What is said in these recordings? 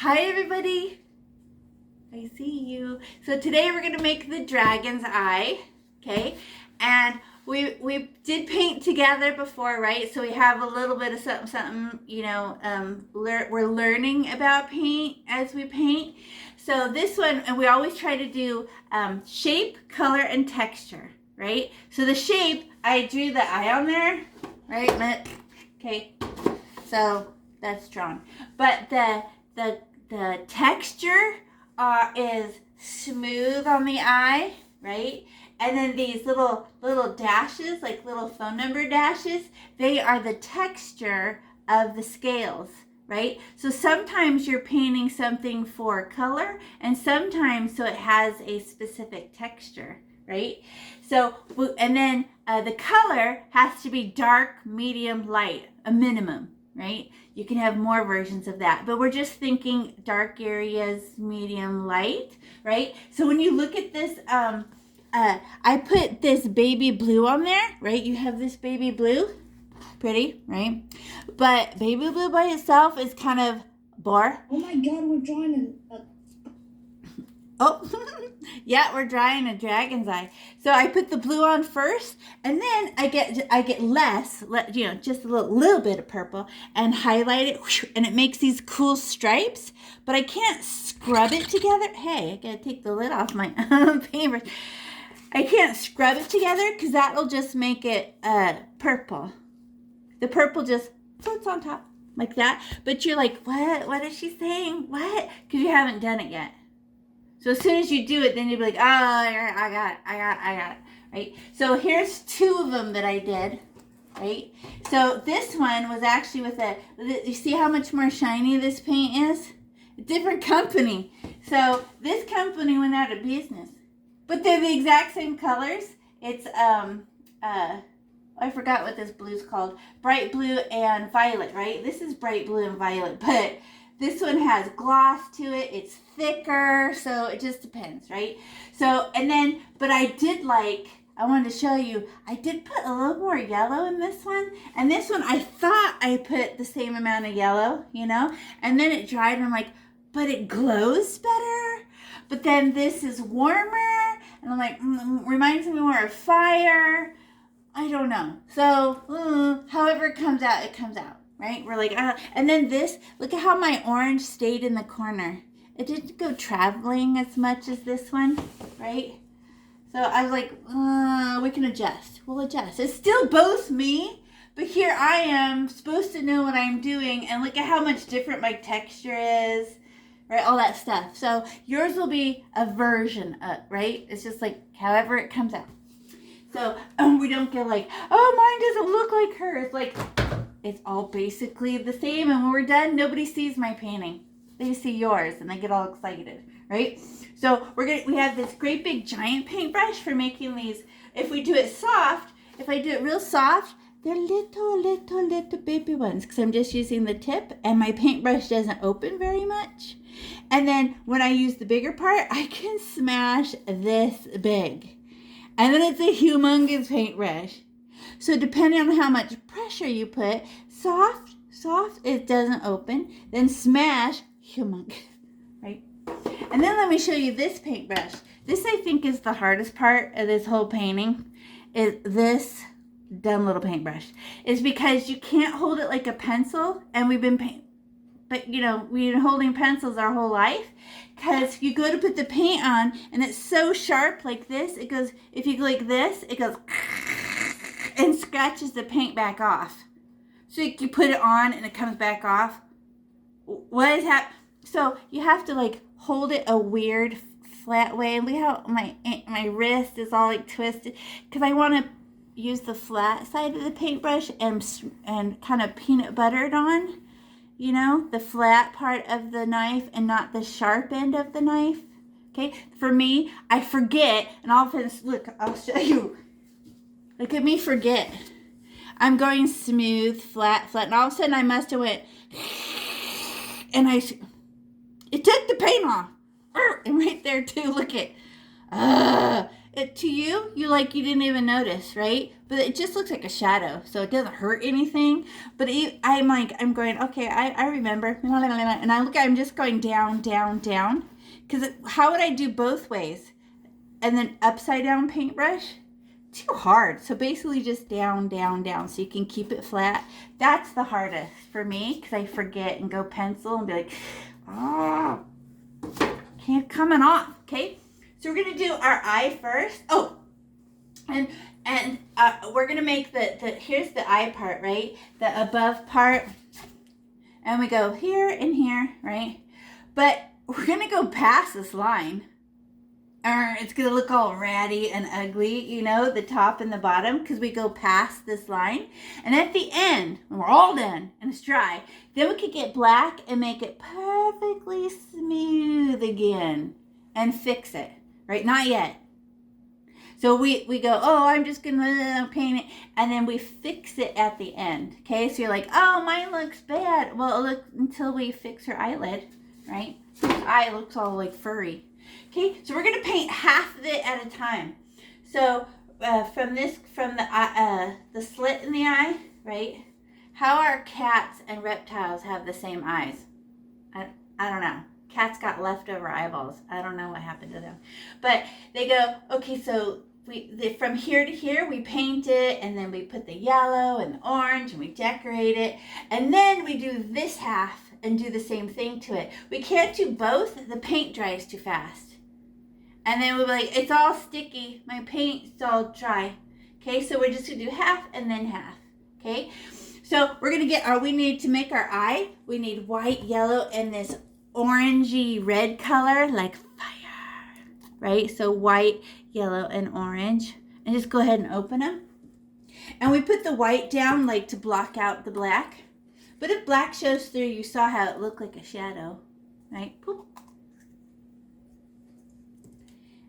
Hi everybody, I see you. So today we're gonna make the dragon's eye, okay? And we did paint together before, right? So we have a little bit of something, you know, we're learning about paint as we paint. So this one, and we always try to do shape, color, and texture, right? So the shape, I drew the eye on there, right? Okay, so that's drawn. But the texture is smooth on the eye, right? And then these little dashes, like little phone number dashes, they are the texture of the scales, right? So sometimes you're painting something for color, and sometimes so it has a specific texture, right? So, and then the color has to be dark, medium, light, a minimum, right? You can have more versions of that, but we're just thinking dark areas, medium, light, right? So when you look at this, I put this baby blue on there, right? You have this baby blue, pretty, right? But baby blue by itself is kind of bore. Oh my God, we're drawing a Oh, yeah, we're drawing a dragon's eye. So I put the blue on first, and then I get less, you know, just a little bit of purple, and highlight it, and it makes these cool stripes. But I can't scrub it together. Hey, I gotta take the lid off my paper. I can't scrub it together because that'll just make it purple. The purple just floats on top like that. But you're like, what? What is she saying? What? Because you haven't done it yet. So as soon as you do it, then you'll be like, oh, I got it, right? So here's two of them that I did, right? So this one was actually with you see how much more shiny this paint is? A different company. So this company went out of business. But they're the exact same colors. It's, I forgot what this blue's called. Bright blue and violet, right? This is bright blue and violet, but this one has gloss to it. It's thicker, so it just depends, right? So, and then, but I wanted to show you, I did put a little more yellow in this one. And this one, I thought I put the same amount of yellow, you know? And then it dried, and I'm like, but it glows better. But then this is warmer, and I'm like, reminds me more of fire. I don't know. So, however it comes out, it comes out. Right? We're like, and then this, look at how my orange stayed in the corner. It didn't go traveling as much as this one, right? So I was like, we can adjust. We'll adjust. It's still both me, but here I am supposed to know what I'm doing, and look at how much different my texture is, right? All that stuff. So yours will be a version of, right? It's just like however it comes out. So we don't get like, oh, mine doesn't look like hers. Like, it's all basically the same, and when we're done, nobody sees my painting. They see yours, and they get all excited, right? So we have this great big giant paintbrush for making these. If we do it soft, if I do it real soft, they're little baby ones, because I'm just using the tip, and my paintbrush doesn't open very much. And then when I use the bigger part, I can smash this big. And then it's a humongous paintbrush. So depending on how much pressure you put, soft, it doesn't open. Then smash, humongous, right? And then let me show you this paintbrush. This, I think, is the hardest part of this whole painting, is this dumb little paintbrush. It's because you can't hold it like a pencil, and we've been holding pencils our whole life, because you go to put the paint on, and it's so sharp like this. It goes, if you go like this, it goes and scratches the paint back off. So you put it on and it comes back off. What is happening? So you have to like hold it a weird flat way. Look how my wrist is all like twisted, because I want to use the flat side of the paintbrush and kind of peanut butter it on, you know, the flat part of the knife and not the sharp end of the knife. Okay, for me, I forget, and all of a sudden, look, I'll show you. Look at me forget. I'm going smooth, flat, and all of a sudden I must have went, and it took the paint off. And right there too, look at, to you, you didn't even notice, right? But it just looks like a shadow, so it doesn't hurt anything. But I'm going, okay, I remember. And I'm just going down, down, down. Because how would I do both ways? And then upside down paintbrush? Too hard. So basically just down, down, down, so you can keep it flat. That's the hardest for me, because I forget and go pencil and be like, oh, can't coming off. Okay, so we're gonna do our eye first. Oh, and we're gonna make the here's the eye part, right? The above part, and we go here and here, right? But we're gonna go past this line. It's gonna look all ratty and ugly, you know, the top and the bottom, because we go past this line. And at the end, when we're all done and it's dry, then we could get black and make it perfectly smooth again and fix it, right? Not yet. So we go, oh, I'm just gonna paint it, and then we fix it at the end. Okay, so you're like, oh, mine looks bad. Well, look until we fix her eyelid, right? Her eye looks all like furry. Okay, so we're gonna paint half of it at a time. So from the slit in the eye, right? How are cats and reptiles have the same eyes? I don't know. Cats got leftover eyeballs. I don't know what happened to them, but they go, okay, so from here to here we paint it, and then we put the yellow and the orange and we decorate it, and then we do this half and do the same thing to it. We can't do both. The paint dries too fast. And then we'll be like, it's all sticky. My paint's all dry. Okay, so we're just going to do half and then half. Okay, so we're going to we need to make our eye. We need white, yellow, and this orangey red color like fire. Right, so white, yellow, and orange. And just go ahead and open them. And we put the white down like to block out the black. But if black shows through, you saw how it looked like a shadow. Right, poop.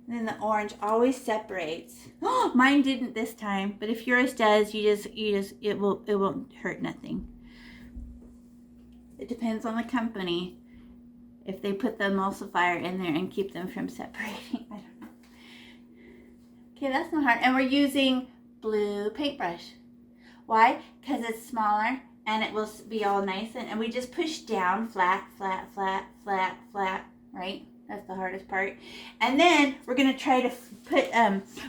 And then the orange always separates. Oh, mine didn't this time, but if yours does, it won't hurt nothing. It depends on the company if they put the emulsifier in there and keep them from separating. I don't know. Okay, that's not hard. And we're using blue paintbrush. Why? Because it's smaller and it will be all nice, and we just push down, flat, flat, flat, flat, flat, right? That's the hardest part. And then we're going to try to put,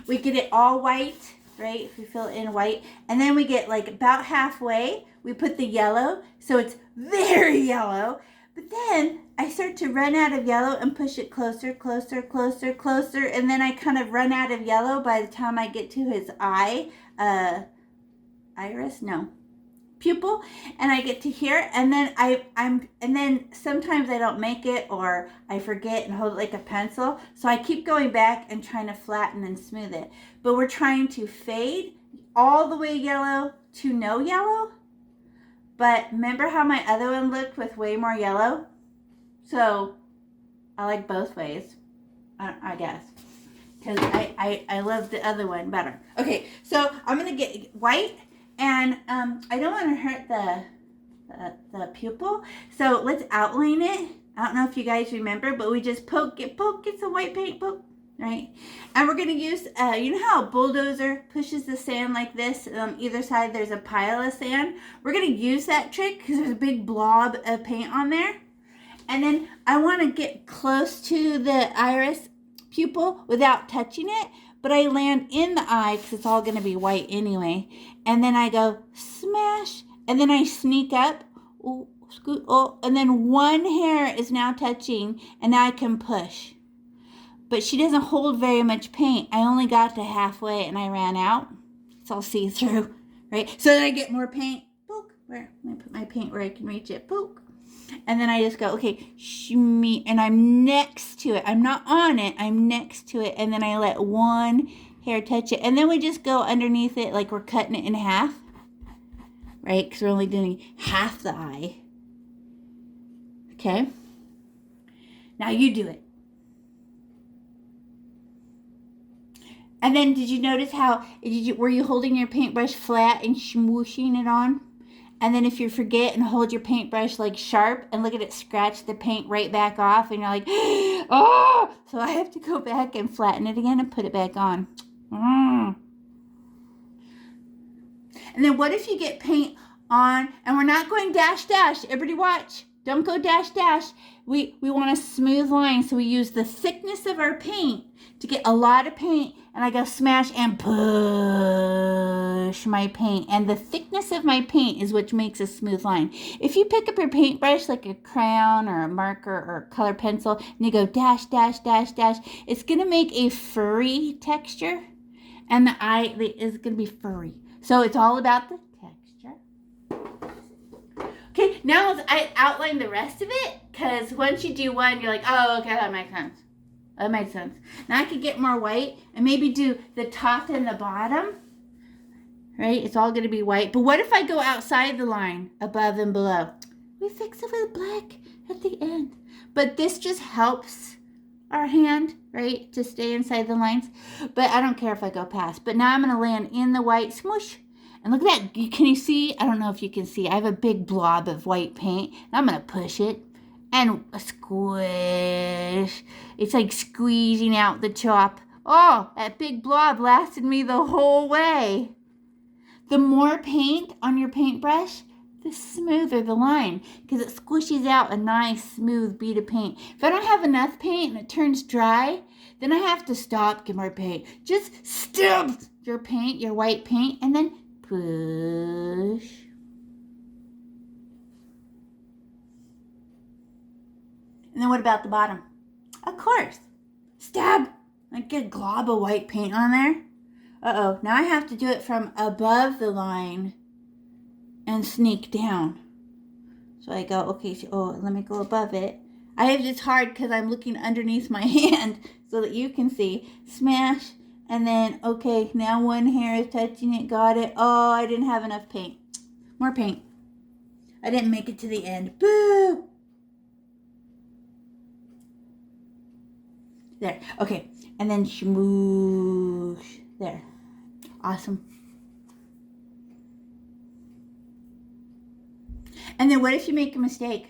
we get it all white, right? If we fill it in white. And then we get like about halfway, we put the yellow. So it's very yellow. But then I start to run out of yellow and push it closer, closer, closer, closer. And then I kind of run out of yellow by the time I get to his eye, pupil, and I get to here, and then and then sometimes I don't make it, or I forget and hold it like a pencil, so I keep going back and trying to flatten and smooth it. But we're trying to fade all the way yellow to no yellow. But remember how my other one looked with way more yellow? So I like both ways, I guess, because I love the other one better. Okay, so I'm gonna get white. And I don't want to hurt the pupil, so let's outline it. I don't know if you guys remember, but we just get some white paint, poke, right? And we're going to use, you know how a bulldozer pushes the sand like this? On either side there's a pile of sand. We're going to use that trick because there's a big blob of paint on there. And then I want to get close to the iris pupil without touching it. But I land in the eye because it's all going to be white anyway. And then I go smash. And then I sneak up. Ooh, scoot, oh, and then one hair is now touching. And now I can push. But she doesn't hold very much paint. I only got to halfway and I ran out. It's all see-through, right? So then I get more paint. Poke. Where? Let me put my paint where I can reach it. Poke. And then I just go, okay, shimmy, and I'm next to it. I'm not on it, I'm next to it. And then I let one hair touch it. And then we just go underneath it like we're cutting it in half, right? Because we're only doing half the eye. Okay? Now you do it. And then did you notice how, were you holding your paintbrush flat and smooshing it on? And then if you forget and hold your paintbrush like sharp and look at it scratch the paint right back off and you're like, oh, so I have to go back and flatten it again and put it back on. And then what if you get paint on, and we're not going dash dash, everybody watch, don't go dash dash. We want a smooth line, so we use the thickness of our paint to get a lot of paint, and I go smash and push my paint, and the thickness of my paint is what makes a smooth line. If you pick up your paintbrush like a crayon or a marker or a color pencil and you go dash dash dash dash, it's gonna make a furry texture, and the eye is gonna be furry. So it's all about the texture. Okay, now I outline the rest of it, because once you do one, you're like, oh, okay, that makes sense. That makes sense. Now I could get more white and maybe do the top and the bottom, right? It's all going to be white. But what if I go outside the line, above and below? We fix it with black at the end. But this just helps our hand, right, to stay inside the lines. But I don't care if I go past. But now I'm going to land in the white, smoosh. And look at that. Can you see? I don't know if you can see. I have a big blob of white paint. And I'm going to push it and squish. It's like squeezing out the top. Oh, that big blob lasted me the whole way. The more paint on your paintbrush, the smoother the line, because it squishes out a nice smooth bead of paint. If I don't have enough paint and it turns dry, then I have to stop, get more paint. Just stab your paint, your white paint, and then push. And then what about the bottom? Of course. Stab. I get a glob of white paint on there. Uh-oh. Now I have to do it from above the line and sneak down. So I go, okay, so, let me go above it. It's hard because I'm looking underneath my hand so that you can see. Smash. And then, okay, now one hair is touching it. Got it. Oh, I didn't have enough paint. More paint. I didn't make it to the end. Boo! There. Okay. And then smoosh. There. Awesome. And then what if you make a mistake?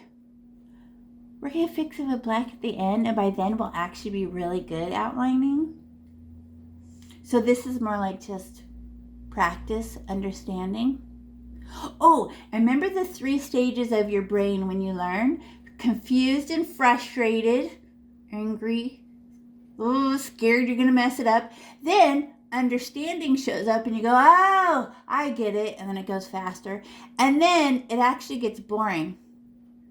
We're going to fix it with black at the end, and by then we'll actually be really good outlining. So this is more like just practice, understanding. Oh, and remember the 3 stages of your brain when you learn? Confused and frustrated, angry, scared you're going to mess it up. Then understanding shows up and you go, oh, I get it. And then it goes faster. And then it actually gets boring.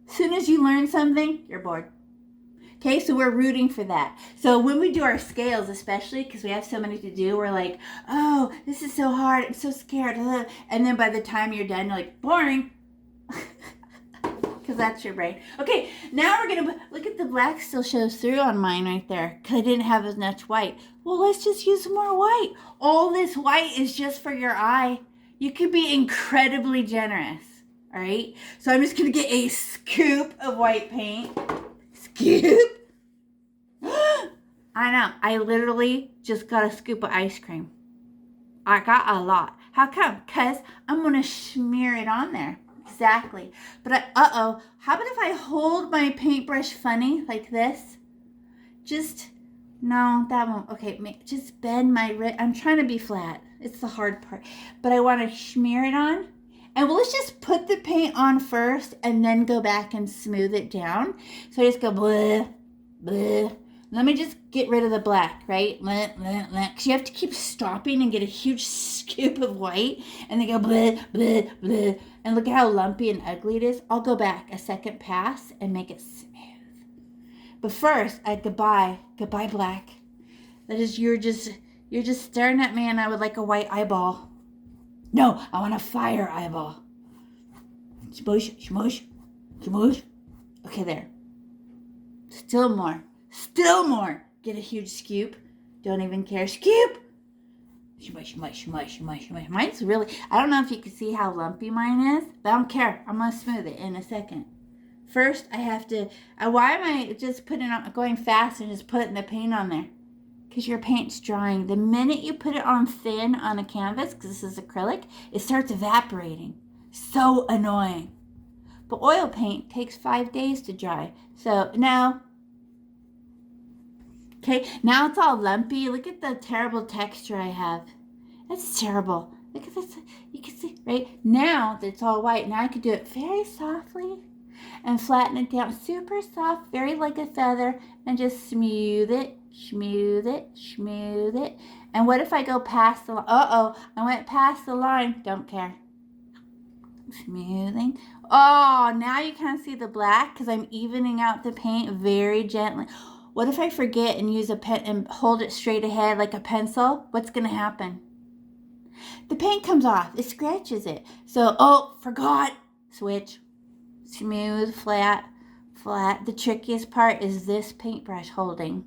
As soon as you learn something, you're bored. Okay, so we're rooting for that. So when we do our scales, especially because we have so many to do, we're like, oh, this is so hard. I'm so scared. And then by the time you're done, you're like, boring. Because that's your brain. Okay, now we're going to look at the black still shows through on mine right there because I didn't have as much white. Well, let's just use more white. All this white is just for your eye. You could be incredibly generous. All right, so I'm just going to get a scoop of white paint. Scoop. I know. I literally just got a scoop of ice cream. I got a lot. How come? Because I'm going to smear it on there. Exactly. But how about if I hold my paintbrush funny like this? No, that won't. Okay, just bend my wrist. I'm trying to be flat. It's the hard part. But I want to smear it on. And let's just put the paint on first and then go back and smooth it down. So I just go blah, blah. Let me just get rid of the black, right? Blah, blah, blah. Because you have to keep stopping and get a huge scoop of white. And then go blah, blah, blah. And look at how lumpy and ugly it is. I'll go back a second pass and make it smooth. But first, goodbye black. That is, you're just staring at me and I would like a white eyeball. No, I want a fire eyeball. Smoosh, smoosh, smoosh. Okay, there. Still more. Get a huge scoop. Don't even care. Scoop. Smush, smush, smush, smush, smush. Mine's really, I don't know if you can see how lumpy mine is, but I don't care. I'm going to smooth it in a second. First, I have to, why am I just going fast and just putting the paint on there? Because your paint's drying. The minute you put it on thin on a canvas, because this is acrylic, it starts evaporating. So annoying. But oil paint takes 5 days to dry. So now, okay, now it's all lumpy. Look at the terrible texture I have. That's terrible. Look at this. You can see, right? Now that it's all white, now I can do it very softly and flatten it down super soft, very like a feather, and just smooth it, smooth it, smooth it. And what if I go past the line? Uh-oh, I went past the line. Don't care. Smoothing. Oh, now you kind of see the black because I'm evening out the paint very gently. What if I forget and use a pen and hold it straight ahead like a pencil? What's going to happen? The paint comes off. It scratches it. So, oh, forgot. Switch. Smooth, flat, flat. The trickiest part is this paintbrush holding.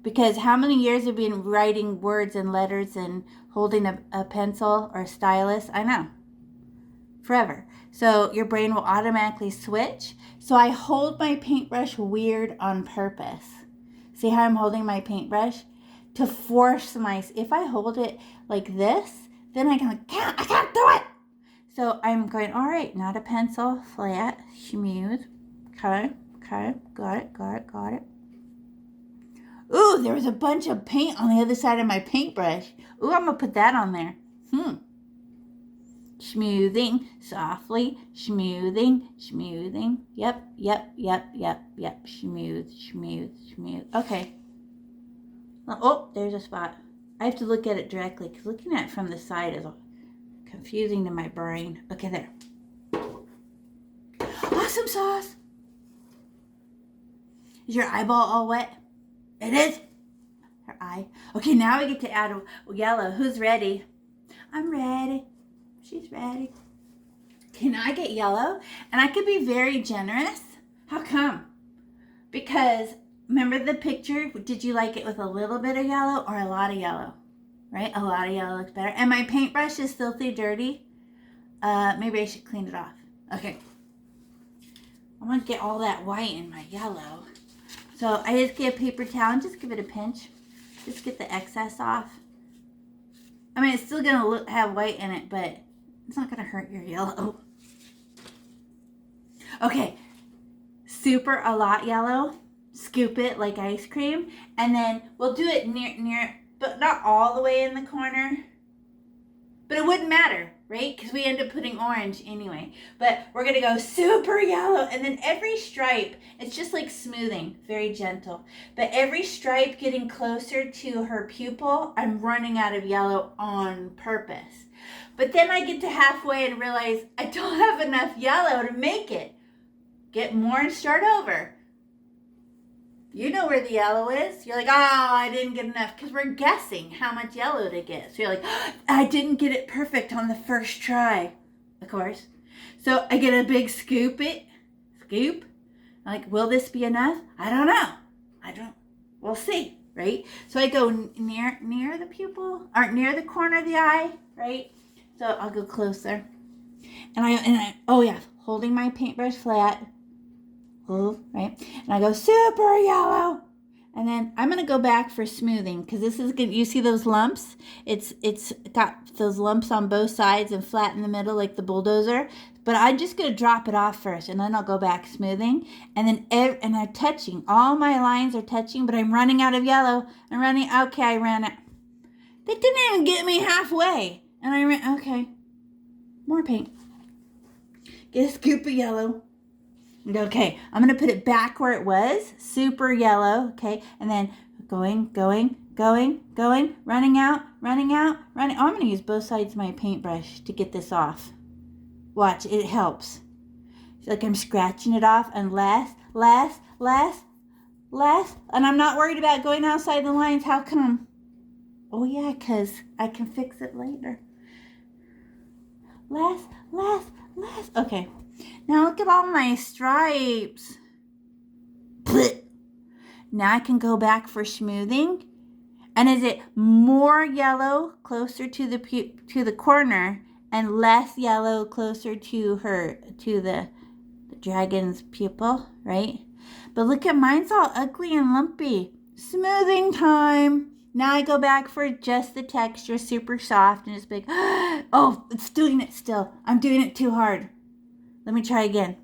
Because how many years have you been writing words and letters and holding a pencil or a stylus? I know. Forever. So your brain will automatically switch. So I hold my paintbrush weird on purpose. See how I'm holding my paintbrush? To force if I hold it like this, then I can't do it. So I'm going, all right, not a pencil, flat, smooth. Okay, got it. Ooh, there was a bunch of paint on the other side of my paintbrush. Ooh, I'm gonna put that on there. Smoothing, softly, smoothing. Yep. Smooth. Okay. Oh, there's a spot. I have to look at it directly because looking at it from the side is confusing to my brain. Okay, there. Awesome sauce. Is your eyeball all wet? It is. Her eye. Okay, now we get to add a yellow. Who's ready? I'm ready. She's ready. Can I get yellow? And I could be very generous. How come? Because remember the picture? Did you like it with a little bit of yellow or a lot of yellow? Right? A lot of yellow looks better. And my paintbrush is filthy dirty. Maybe I should clean it off. Okay. I want to get all that white in my yellow. So I just get a paper towel and just give it a pinch. Just get the excess off. I mean, it's still going to have white in it, but it's not going to hurt your yellow. Okay. Super a lot yellow. Scoop it like ice cream. And then we'll do it near, but not all the way in the corner. But it wouldn't matter, right? Because we end up putting orange anyway. But we're going to go super yellow. And then every stripe, it's just like smoothing, very gentle. But every stripe getting closer to her pupil, I'm running out of yellow on purpose. But then I get to halfway and realize I don't have enough yellow to make it. Get more and start over. You know where the yellow is. You're like, oh, I didn't get enough. Because we're guessing how much yellow to get. So you're like, oh, I didn't get it perfect on the first try. Of course. So I get a big scoop. I'm like, will this be enough? I don't know. We'll see, right? So I go near the pupil, or near the corner of the eye, right? So I'll go closer. And I oh yeah, holding my paintbrush flat. Right? And I go super yellow. And then I'm going to go back for smoothing because this is good. You see those lumps? It's got those lumps on both sides and flat in the middle like the bulldozer. But I'm just going to drop it off first and then I'll go back smoothing. And then and I'm touching. All my lines are touching, but I'm running out of yellow. Okay, I ran it. They didn't even get me halfway. And I ran, okay. More paint. Get a scoop of yellow. Okay, I'm going to put it back where it was, super yellow, okay, and then going, running out. Oh, I'm going to use both sides of my paintbrush to get this off. Watch, it helps. It's like I'm scratching it off and less, and I'm not worried about going outside the lines. How come? Oh, yeah, because I can fix it later. Less. Okay. Now look at all my stripes. Now I can go back for smoothing. And is it more yellow closer to the corner and less yellow closer to the dragon's pupil, right? But look at mine's all ugly and lumpy. Smoothing time. Now I go back for just the texture, super soft, and it's big. Oh, it's doing it still. I'm doing it too hard. Let me try again.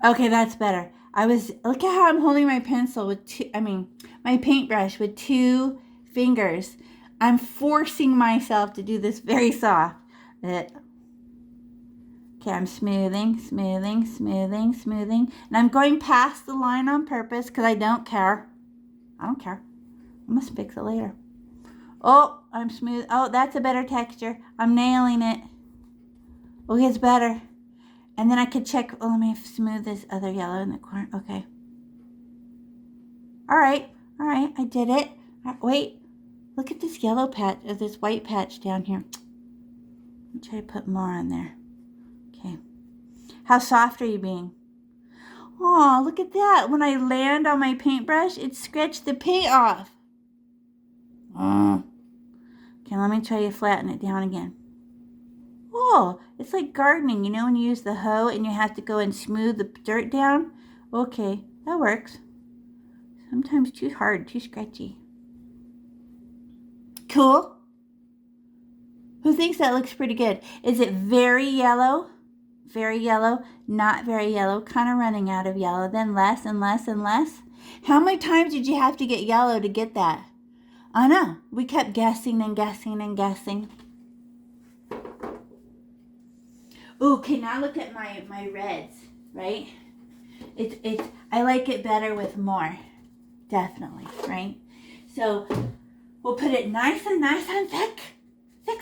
Okay, that's better. Look at how I'm holding my pencil with my paintbrush with 2 fingers. I'm forcing myself to do this very soft. Okay, I'm smoothing. And I'm going past the line on purpose because I don't care. I must fix it later. Oh, I'm smooth. Oh, that's a better texture. I'm nailing it. Okay, it's better. And then I could check. Oh, let me smooth this other yellow in the corner. Okay. All right. I did it. Wait. Look at this yellow patch, or this white patch down here. Let me try to put more on there. Okay. How soft are you being? Oh, look at that. When I land on my paintbrush, it scratched the paint off. Oh. Okay, let me try to flatten it down again. Oh, it's like gardening, you know, when you use the hoe and you have to go and smooth the dirt down. Okay, that works. Sometimes too hard, too scratchy. Cool. Who thinks that looks pretty good? Is it very yellow? Very yellow, not very yellow, kind of running out of yellow, then less and less and less? How many times did you have to get yellow to get that? I know. We kept guessing and guessing and guessing. Ooh, okay, now look at my reds, right? I like it better with more. Definitely, right? So we'll put it nice and thick. Thick.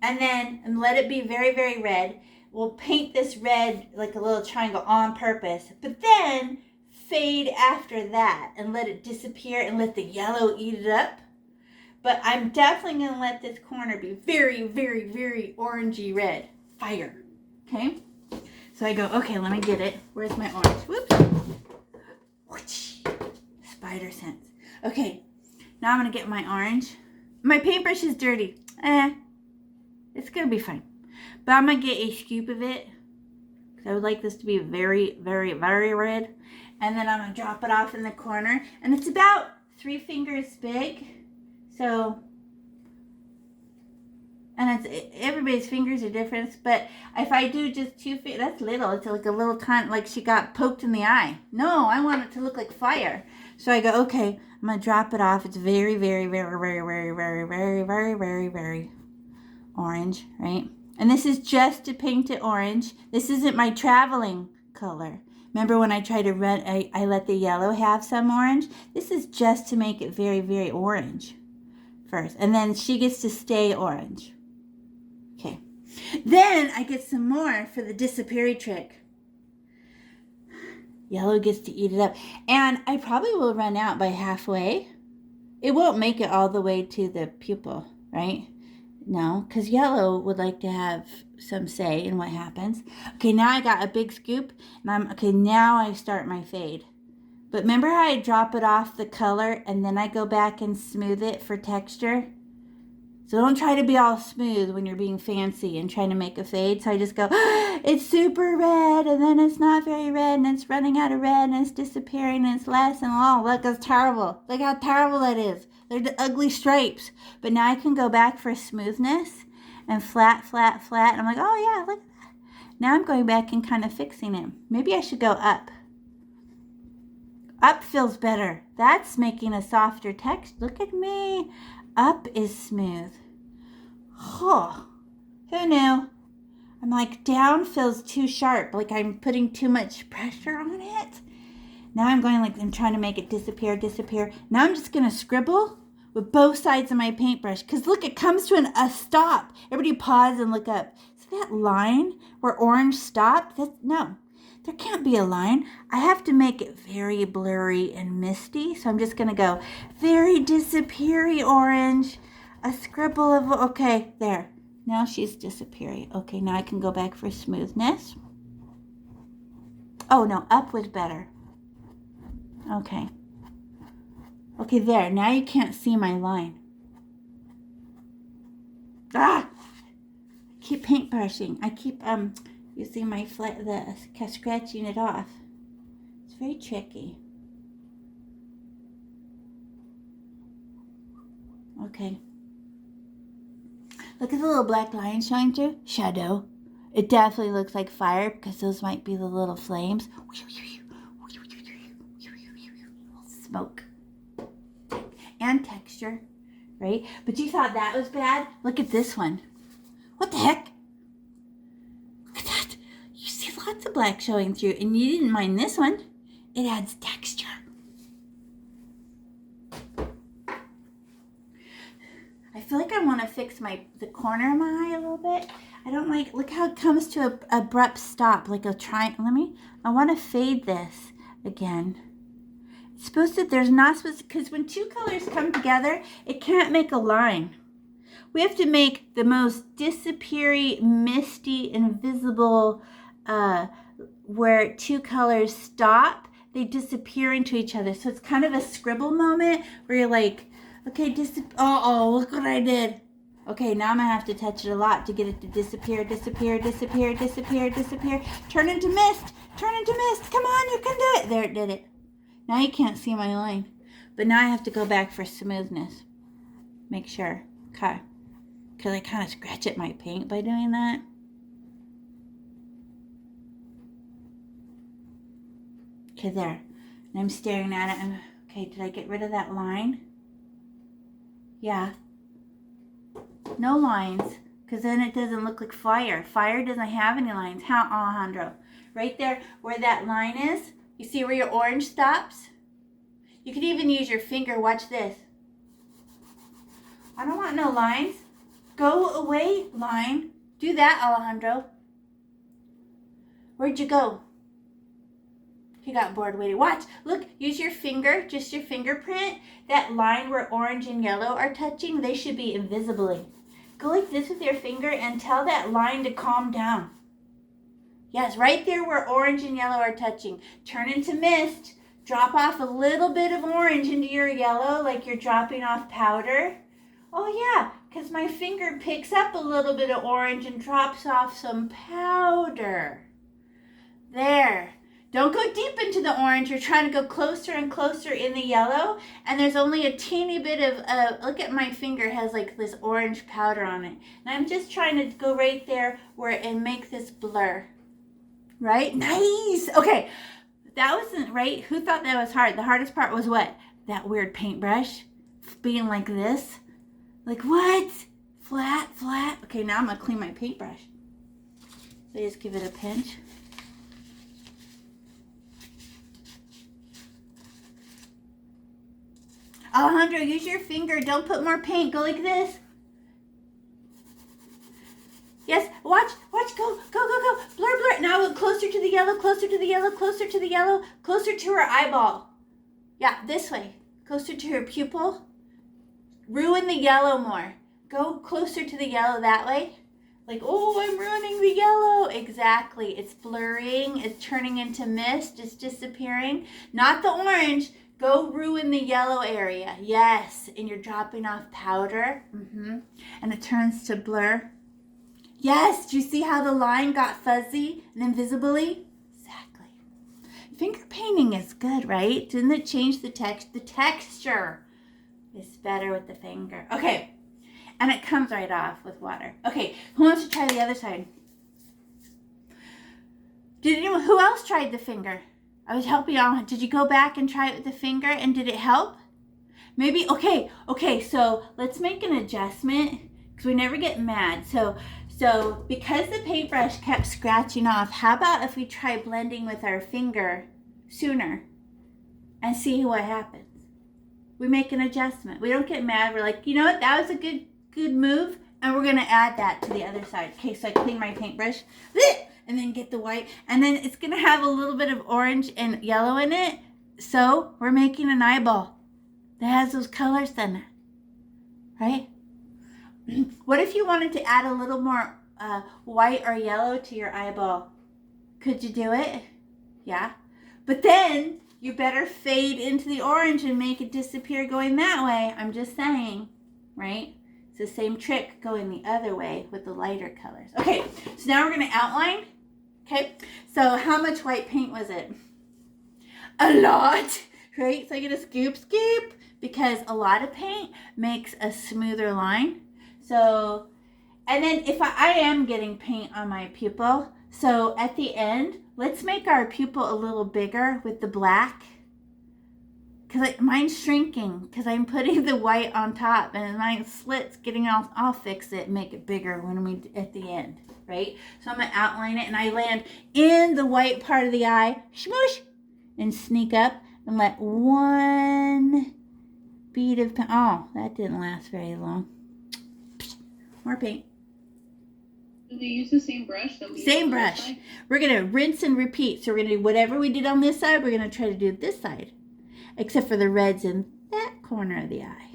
And let it be very, very red. We'll paint this red like a little triangle on purpose. But then fade after that and let it disappear and let the yellow eat it up. But I'm definitely going to let this corner be very, very, very orangey red. Fire. Okay? So I go, okay, let me get it. Where's my orange? Whoops. Spider sense. Okay. Now I'm going to get my orange. My paintbrush is dirty. It's going to be fine. But I'm going to get a scoop of it. Because I would like this to be very, very, very red. And then I'm going to drop it off in the corner. And it's about 3 fingers big. So, and everybody's fingers are different. But if I do just 2 fingers, that's little. It's like a little tiny, like she got poked in the eye. No, I want it to look like fire. So I go, okay, I'm going to drop it off. It's very, very, very, very, very, very, very, very, very, very orange, right? And this is just to paint it orange. This isn't my traveling color. Remember when I tried to run, I let the yellow have some orange? This is just to make it very, very orange first. And then she gets to stay orange. Okay. Then I get some more for the disappear trick. Yellow gets to eat it up. And I probably will run out by halfway. It won't make it all the way to the pupil, right? No, because yellow would like to have some say in what happens. Okay, now I got a big scoop. And now I start my fade. But remember how I drop it off the color and then I go back and smooth it for texture? So don't try to be all smooth when you're being fancy and trying to make a fade. So I just go, it's super red, and then it's not very red, and it's running out of red, and it's disappearing, and it's less, and oh, look, it's terrible. Look how terrible that is. They're the ugly stripes. But now I can go back for smoothness and flat. And I'm like, oh yeah, look at that. Now I'm going back and kind of fixing it. Maybe I should go up. Up feels better. That's making a softer text. Look at me. Up is smooth. Oh, who knew? I'm like, down feels too sharp, like I'm putting too much pressure on it. Now I'm going like, I'm trying to make it disappear. Now I'm just going to scribble with both sides of my paintbrush. Because look, it comes to a stop. Everybody pause and look up. See that line where orange stopped? No, there can't be a line. I have to make it very blurry and misty. So I'm just going to go very disappeary orange. A scribble of, okay, there. Now she's disappearing. Okay, now I can go back for smoothness. Oh, no, up was better. Okay. Okay, there. Now you can't see my line. Ah! I keep paintbrushing. I keep using my scratching it off. It's very tricky. Okay. Look at the little black line showing through. Shadow. It definitely looks like fire because those might be the little flames. Smoke. And texture, right? But you thought that was bad? Look at this one. What the heck? Look at that. You see lots of black showing through, and you didn't mind this one. It adds texture. I feel like I want to fix the corner of my eye a little bit. I don't like, look how it comes to an abrupt stop, like a triangle. I want to fade this again. It's supposed to, because when two colors come together, it can't make a line. We have to make the most disappeary, misty, invisible, where two colors stop, they disappear into each other. So it's kind of a scribble moment where you're like, okay, look what I did. Okay, now I'm going to have to touch it a lot to get it to disappear, disappear, disappear, disappear, disappear. Turn into mist. Turn into mist. Come on, you can do it. There, it did it. Now you can't see my line. But now I have to go back for smoothness. Make sure. Okay. Because I kind of scratch at my paint by doing that. Okay, there. And I'm staring at it. Okay, did I get rid of that line? Yeah. No lines, because then it doesn't look like fire. Fire doesn't have any lines. How, Alejandro? Right there where that line is, you see where your orange stops? You could even use your finger. Watch this. I don't want no lines. Go away, line. Do that, Alejandro. Where'd you go? He got bored waiting. Watch. Look, use your finger, just your fingerprint. That line where orange and yellow are touching, they should be invisibly. Go like this with your finger and tell that line to calm down. Yes, right there where orange and yellow are touching. Turn into mist. Drop off a little bit of orange into your yellow like you're dropping off powder. Oh yeah, because my finger picks up a little bit of orange and drops off some powder. There. Don't go deep into the orange. You're trying to go closer and closer in the yellow. And there's only a teeny bit of, look at my finger, it has like this orange powder on it. And I'm just trying to go right there and make this blur. Right? Nice. Okay. That wasn't right. Who thought that was hard? The hardest part was what? That weird paintbrush being like this. Like what? Flat, flat. Okay, now I'm going to clean my paintbrush. So just give it a pinch. Alejandro, use your finger. Don't put more paint. Go like this. Yes, watch, go. Blur, blur. Now look closer to the yellow, closer to the yellow, closer to the yellow, closer to her eyeball. Yeah, this way. Closer to her pupil. Ruin the yellow more. Go closer to the yellow that way. Like, oh, I'm ruining the yellow. Exactly. It's blurring. It's turning into mist. It's disappearing. Not the orange. Go ruin the yellow area. Yes. And you're dropping off powder. And it turns to blur. Yes. Do you see how the line got fuzzy and invisibly? Exactly. Finger painting is good, right? Didn't it change the text? The texture is better with the finger. Okay. And it comes right off with water. Okay. Who wants to try the other side? Who else tried the finger? I was helping you all. Did you go back and try it with the finger and did it help? Maybe, okay, so let's make an adjustment because we never get mad. So because the paintbrush kept scratching off, how about if we try blending with our finger sooner and see what happens? We make an adjustment. We don't get mad. We're like, you know what, that was a good move and we're gonna add that to the other side. Okay, so I clean my paintbrush. And then get the white, and then it's gonna have a little bit of orange and yellow in it. So we're making an eyeball that has those colors in it, right? What if you wanted to add a little more white or yellow to your eyeball? Could you do it? Yeah. But then you better fade into the orange and make it disappear going that way. I'm just saying, right? It's the same trick going the other way with the lighter colors. Okay, so now we're gonna outline. Okay, so how much white paint was it? A lot. right? So I get a scoop, because a lot of paint makes a smoother line. So, and then if I am getting paint on my pupil, so at the end, let's make our pupil a little bigger with the black. Because mine's shrinking because I'm putting the white on top and my slit's getting off. I'll fix it and make it bigger when we at the end, right? So I'm going to outline it and I land in the white part of the eye, smoosh, and sneak up and let one bead of paint. Oh, that didn't last very long. More paint. Do they use the same brush that we Same brush. We're going to rinse and repeat. So we're going to do whatever we did on this side, we're going to try to do this side. Except for the reds in that corner of the eye.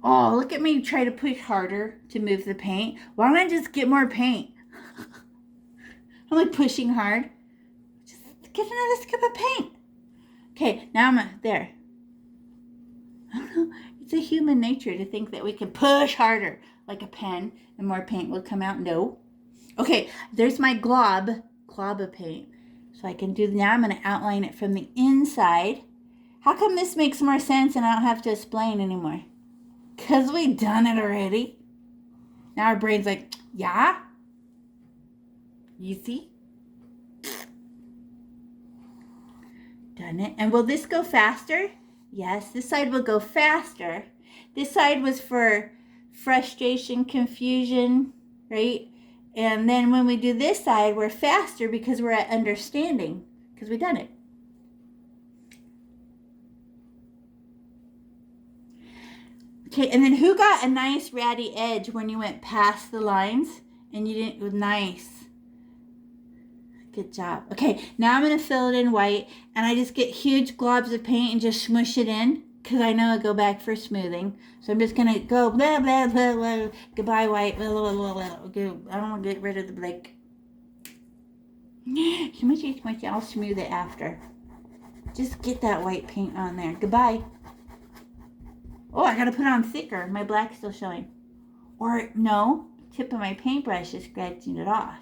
Oh, look at me try to push harder to move the paint. Why don't I just get more paint? I'm like pushing hard. Just get another scoop of paint. Okay, now I'm there. I don't know. It's a human nature to think that we can push harder like a pen and more paint will come out. No. Okay, there's my glob of paint. So I can do, now I'm going to outline it from the inside. How come this makes more sense and I don't have to explain anymore? Because we done it already. Now our brain's like, yeah? Easy? Done it. And will this go faster? Yes, this side will go faster. This side was for frustration, confusion, right? And then when we do this side, we're faster because we're at understanding, because we've done it. Okay, and then who got a nice ratty edge when you went past the lines and you didn't, it was nice. Good job. Okay, now I'm going to fill it in white and I just get huge globs of paint and just smush it in because I know I go back for smoothing. So I'm just going to go blah, blah, blah, blah, goodbye white, blah, blah, blah, blah. I don't want to get rid of the black. Smushy, smushy, I'll smooth it after. Just get that white paint on there. Goodbye. Oh, I got to put it on thicker. My black's still showing. Or no, tip of my paintbrush is scratching it off.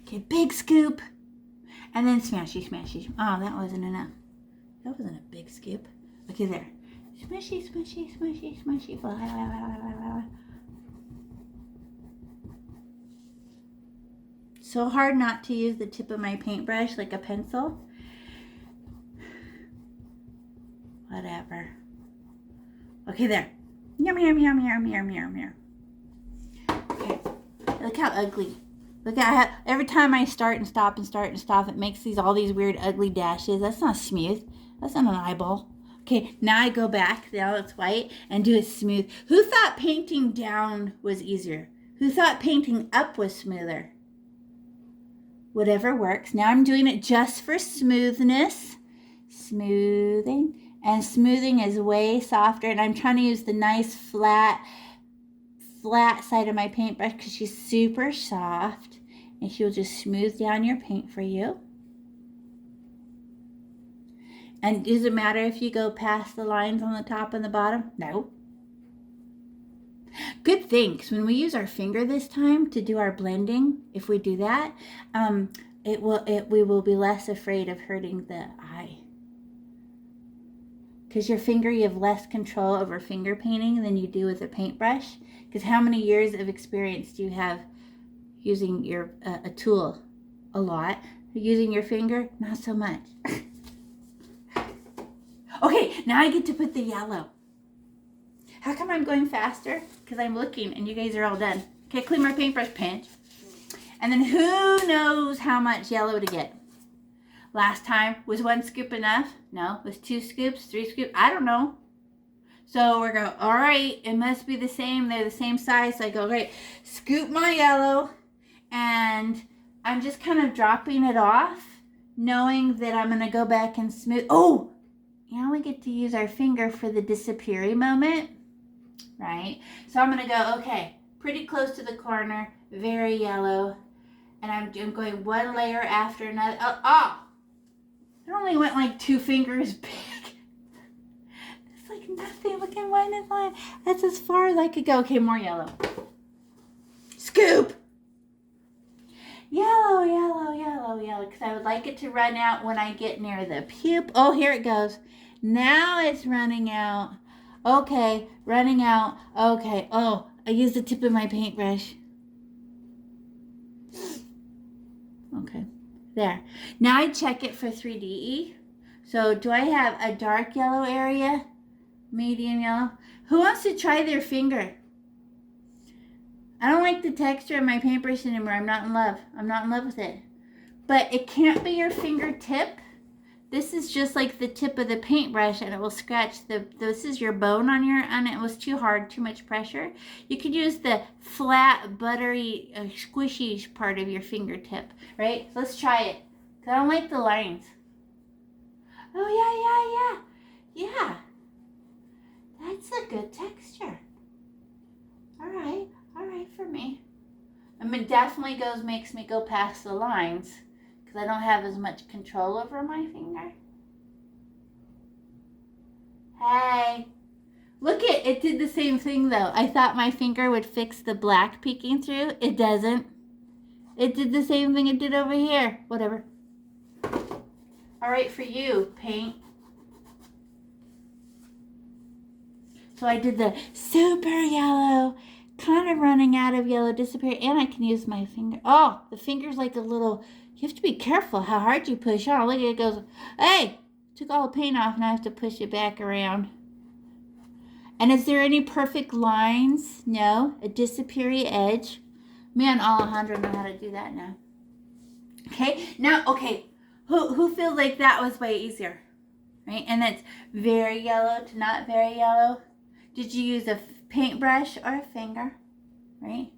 Okay, big scoop. And then smashy, smashy. Oh, that wasn't enough. That wasn't a big scoop. Okay, there. Smushy, smushy, smushy, smushy. Blah, blah, blah, blah, blah. So hard not to use the tip of my paintbrush like a pencil. Whatever. Okay, there. Yum, yum, yum, yum, yum, yum, yum. Okay, look how ugly. Look at how every time I start and stop and start and stop, it makes all these weird ugly dashes. That's not smooth. That's not an eyeball. Okay, now I go back, now it's white, and do it smooth. Who thought painting down was easier? Who thought painting up was smoother? Whatever works. Now I'm doing it just for smoothness. Smoothing. And smoothing is way softer. And I'm trying to use the nice flat side of my paintbrush because she's super soft. And she'll just smooth down your paint for you. And does it matter if you go past the lines on the top and the bottom? No. Good thing, because when we use our finger this time to do our blending, if we do that, we will be less afraid of hurting the eye. Because your finger, you have less control over finger painting than you do with a paintbrush. Because how many years of experience do you have using your a tool? A lot. Using your finger? Not so much. Okay, now I get to put the yellow. How come I'm going faster? Because I'm looking and you guys are all done. Okay, clean my paintbrush, pinch. And then who knows how much yellow to get? Last time, was 1 scoop enough? No. Was 2 scoops, 3 scoops? I don't know. So we're going, all right, it must be the same. They're the same size. So I go, great, scoop my yellow. And I'm just kind of dropping it off, knowing that I'm going to go back and smooth. Oh, now we get to use our finger for the disappearing moment, right? So I'm going to go, okay, pretty close to the corner, very yellow. And I'm going one layer after another. Oh, it only went like 2 fingers big. It's like nothing. Look at one line. That's as far as I could go. Okay, more yellow. Scoop. Yellow, yellow, yellow, yellow. Because I would like it to run out when I get near the pupil. Oh, here it goes. Now it's running out. Okay, running out. Okay. Oh, I used the tip of my paintbrush. Okay, there. Now I check it for 3DE. So do I have a dark yellow area? Medium yellow? Who wants to try their finger? I don't like the texture of my paintbrush anymore. I'm not in love. I'm not in love with it. But it can't be your fingertip. This is just like the tip of the paintbrush, and it will scratch this is your bone on it was too hard, too much pressure. You could use the flat, buttery, squishy part of your fingertip, right? So let's try it. 'Cause I don't like the lines. Oh, yeah. That's a good texture. All right for me. I mean, it definitely makes me go past the lines because I don't have as much control over my finger. Hey, look it did the same thing though. I thought my finger would fix the black peeking through. It doesn't. It did the same thing it did over here. Whatever. All right for you, paint. So I did the super yellow, kind of running out of yellow, disappear, and I can use my finger. Oh, the finger's like a little, you have to be careful how hard you push on. Look at it goes, hey, took all the paint off, now I have to push it back around. And is there any perfect lines? No, a disappeary edge. Me and Alejandro know how to do that now. Okay, now, okay, who feels like that was way easier? Right, and it's very yellow to not very yellow. Did you use a paintbrush or a finger? Right?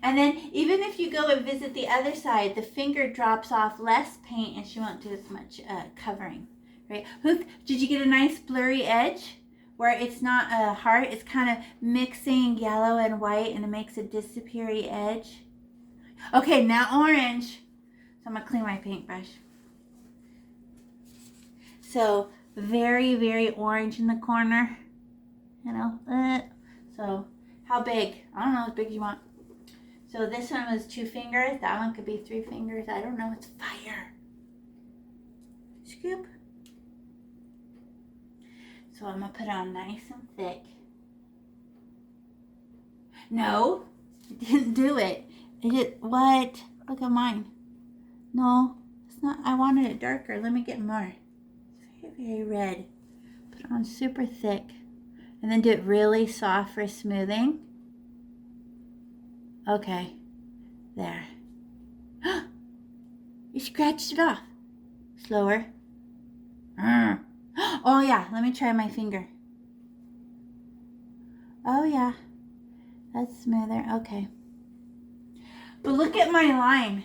And then even if you go and visit the other side, the finger drops off less paint and she won't do as much covering. Right? Did you get a nice blurry edge where it's not a heart? It's kind of mixing yellow and white and it makes a disappeary edge. Okay, now orange. So I'm going to clean my paintbrush. So very, very orange in the corner, you know. So how big? I don't know as big as you want. So this one was 2 fingers. That one could be 3 fingers. I don't know. It's fire. Scoop. So I'm going to put it on nice and thick. No, it didn't do it. It did, what? Look at mine. No, it's not. I wanted it darker. Let me get more. Very red. Put it on super thick. And then do it really soft for smoothing. Okay. There. You scratched it off. Slower. Oh yeah, let me try my finger. Oh yeah. That's smoother. Okay. But look at my line.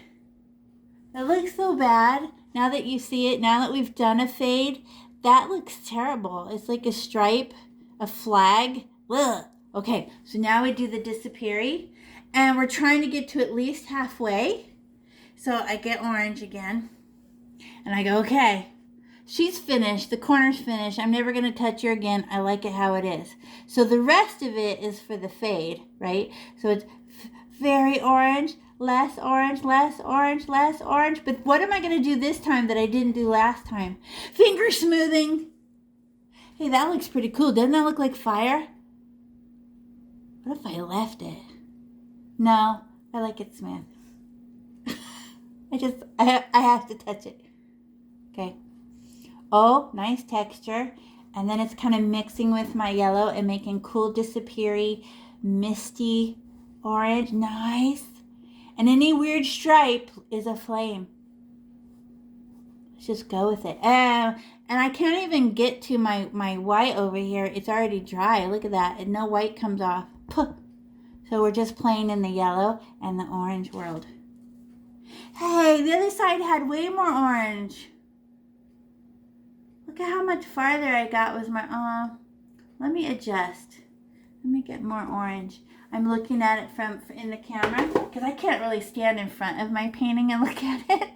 It looks so bad. Now that you see it, now that we've done a fade, that looks terrible. It's like a stripe, a flag. Ugh. Okay, so now we do the disappeary. And we're trying to get to at least halfway. So I get orange again. And I go, okay, she's finished. The corner's finished. I'm never going to touch her again. I like it how it is. So the rest of it is for the fade, right? So it's very orange. Less orange, less orange, less orange. But what am I going to do this time that I didn't do last time? Finger smoothing. Hey, that looks pretty cool. Doesn't that look like fire? What if I left it? No, I like it smooth. I have to touch it. Okay. Oh, nice texture. And then it's kind of mixing with my yellow and making cool, disappeary, misty orange. Nice. And any weird stripe is a flame. Let's just go with it. And I can't even get to my white over here. It's already dry. Look at that. And no white comes off. Puh. So we're just playing in the yellow and the orange world. Hey, the other side had way more orange. Look at how much farther I got with my... let me adjust. Let me get more orange. I'm looking at it from in the camera because I can't really stand in front of my painting and look at it.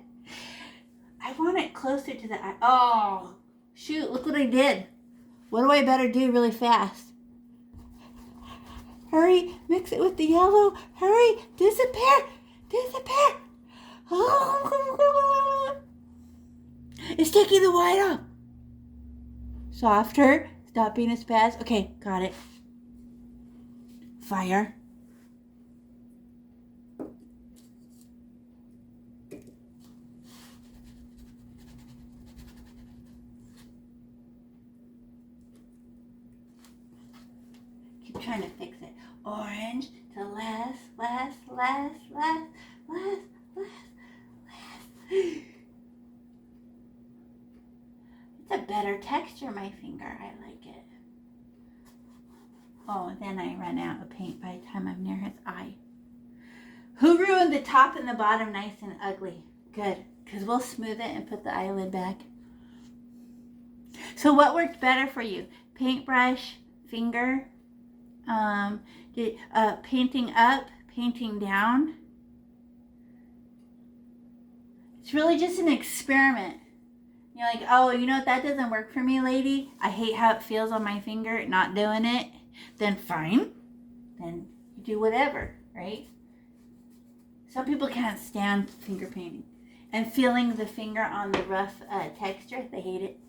I want it closer to the eye. Oh, shoot, look what I did. What do I better do really fast? Hurry, mix it with the yellow. Hurry, disappear. Disappear. Oh. It's taking the white off. Softer. Stop being as fast. Okay, got it. Fire. Keep trying to fix it. Orange to less. It's a better texture, my finger. I like it. Oh, then I run out of paint by the time I'm near his eye. Who ruined the top and the bottom nice and ugly? Good, because we'll smooth it and put the eyelid back. So what worked better for you? Paintbrush, finger, painting up, painting down? It's really just an experiment. You're like, oh, you know what, that doesn't work for me, lady. I hate how it feels on my finger, not doing it. Then fine. Then you do whatever, right? Some people can't stand finger painting. And feeling the finger on the rough texture, they hate it.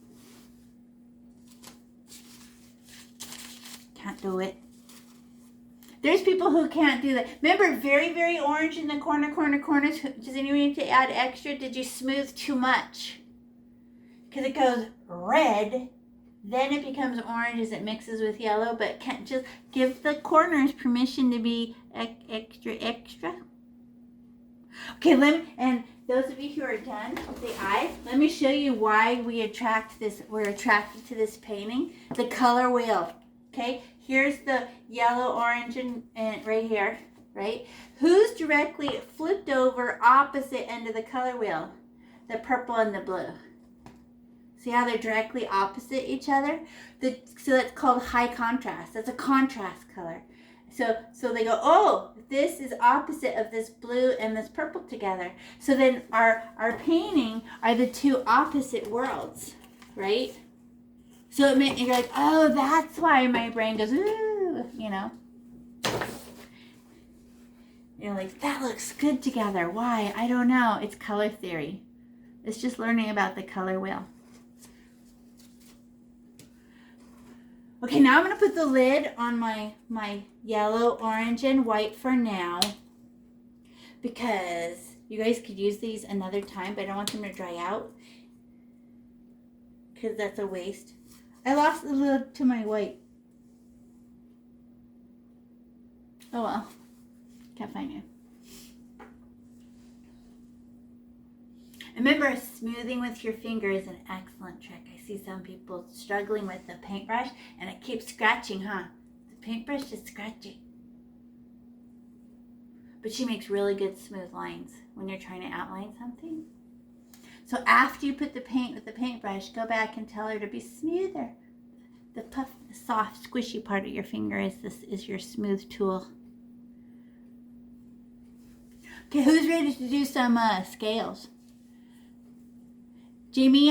Can't do it. There's people who can't do that. Remember, very, very orange in the corners. Does anyone need to add extra? Did you smooth too much? Because it goes red, then it becomes orange as it mixes with yellow, but can't just give the corners permission to be extra. Okay, and those of you who are done with the eye, let me show you why we're attracted to this painting. The color wheel. Okay, here's the yellow, orange, and right here, right? Who's directly flipped over opposite end of the color wheel? The purple and the blue. See how they're directly opposite each other? So that's called high contrast. That's a contrast color. So they go, oh, this is opposite of this blue and this purple together. So then our painting are the two opposite worlds, right? So you're like, oh, that's why my brain goes, ooh, you know. You're like, that looks good together. Why? I don't know. It's color theory. It's just learning about the color wheel. Okay, now I'm going to put the lid on my yellow, orange, and white for now. Because you guys could use these another time, but I don't want them to dry out. Because that's a waste. I lost the lid to my white. Oh well. Can't find it. Remember, smoothing with your finger is an excellent trick. I see some people struggling with the paintbrush and it keeps scratching, huh? The paintbrush is scratching. But she makes really good smooth lines when you're trying to outline something. So after you put the paint with the paintbrush, go back and tell her to be smoother. The puff, the soft, squishy part of your finger is your smooth tool. Okay, who's ready to do some scales? Jamie,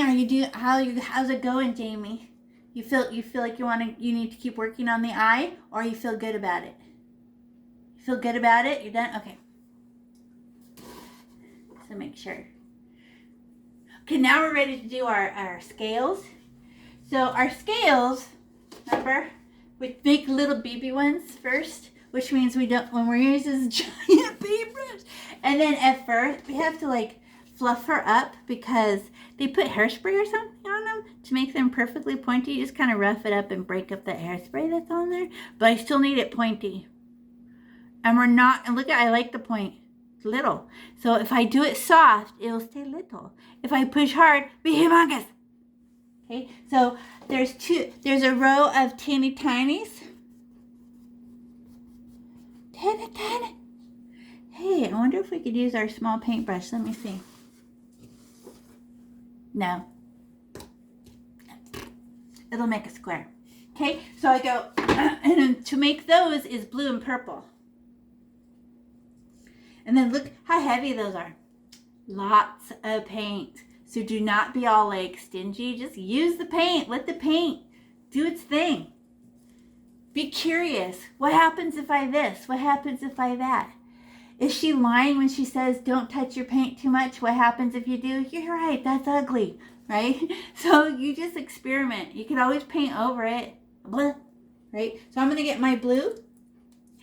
how's it going, Jamie? You feel like you need to keep working on the eye, or you feel good about it? You feel good about it? You're done? Okay. So make sure. Okay, now we're ready to do our scales. So our scales, remember, we make little baby ones first, which means when we're using this giant paintbrush. And then at first, we have to like fluff her up because they put hairspray or something on them to make them perfectly pointy. You just kind of rough it up and break up the hairspray that's on there. But I still need it pointy. And look at, I like the point. It's little. So if I do it soft, it'll stay little. If I push hard, be humongous. Okay, so there's a row of teeny tinies. Teeny tiny. Hey, I wonder if we could use our small paintbrush. Let me see. No. It'll make a square. Okay, so I go, and then to make those is blue and purple. And then look how heavy those are. Lots of paint. So do not be all like stingy. Just use the paint. Let the paint do its thing. Be curious. What happens if I this? What happens if I that? Is she lying when she says don't touch your paint too much? What happens if you do? You're right, that's ugly, right? So you just experiment. You can always paint over it, blah, right? So I'm gonna get my blue.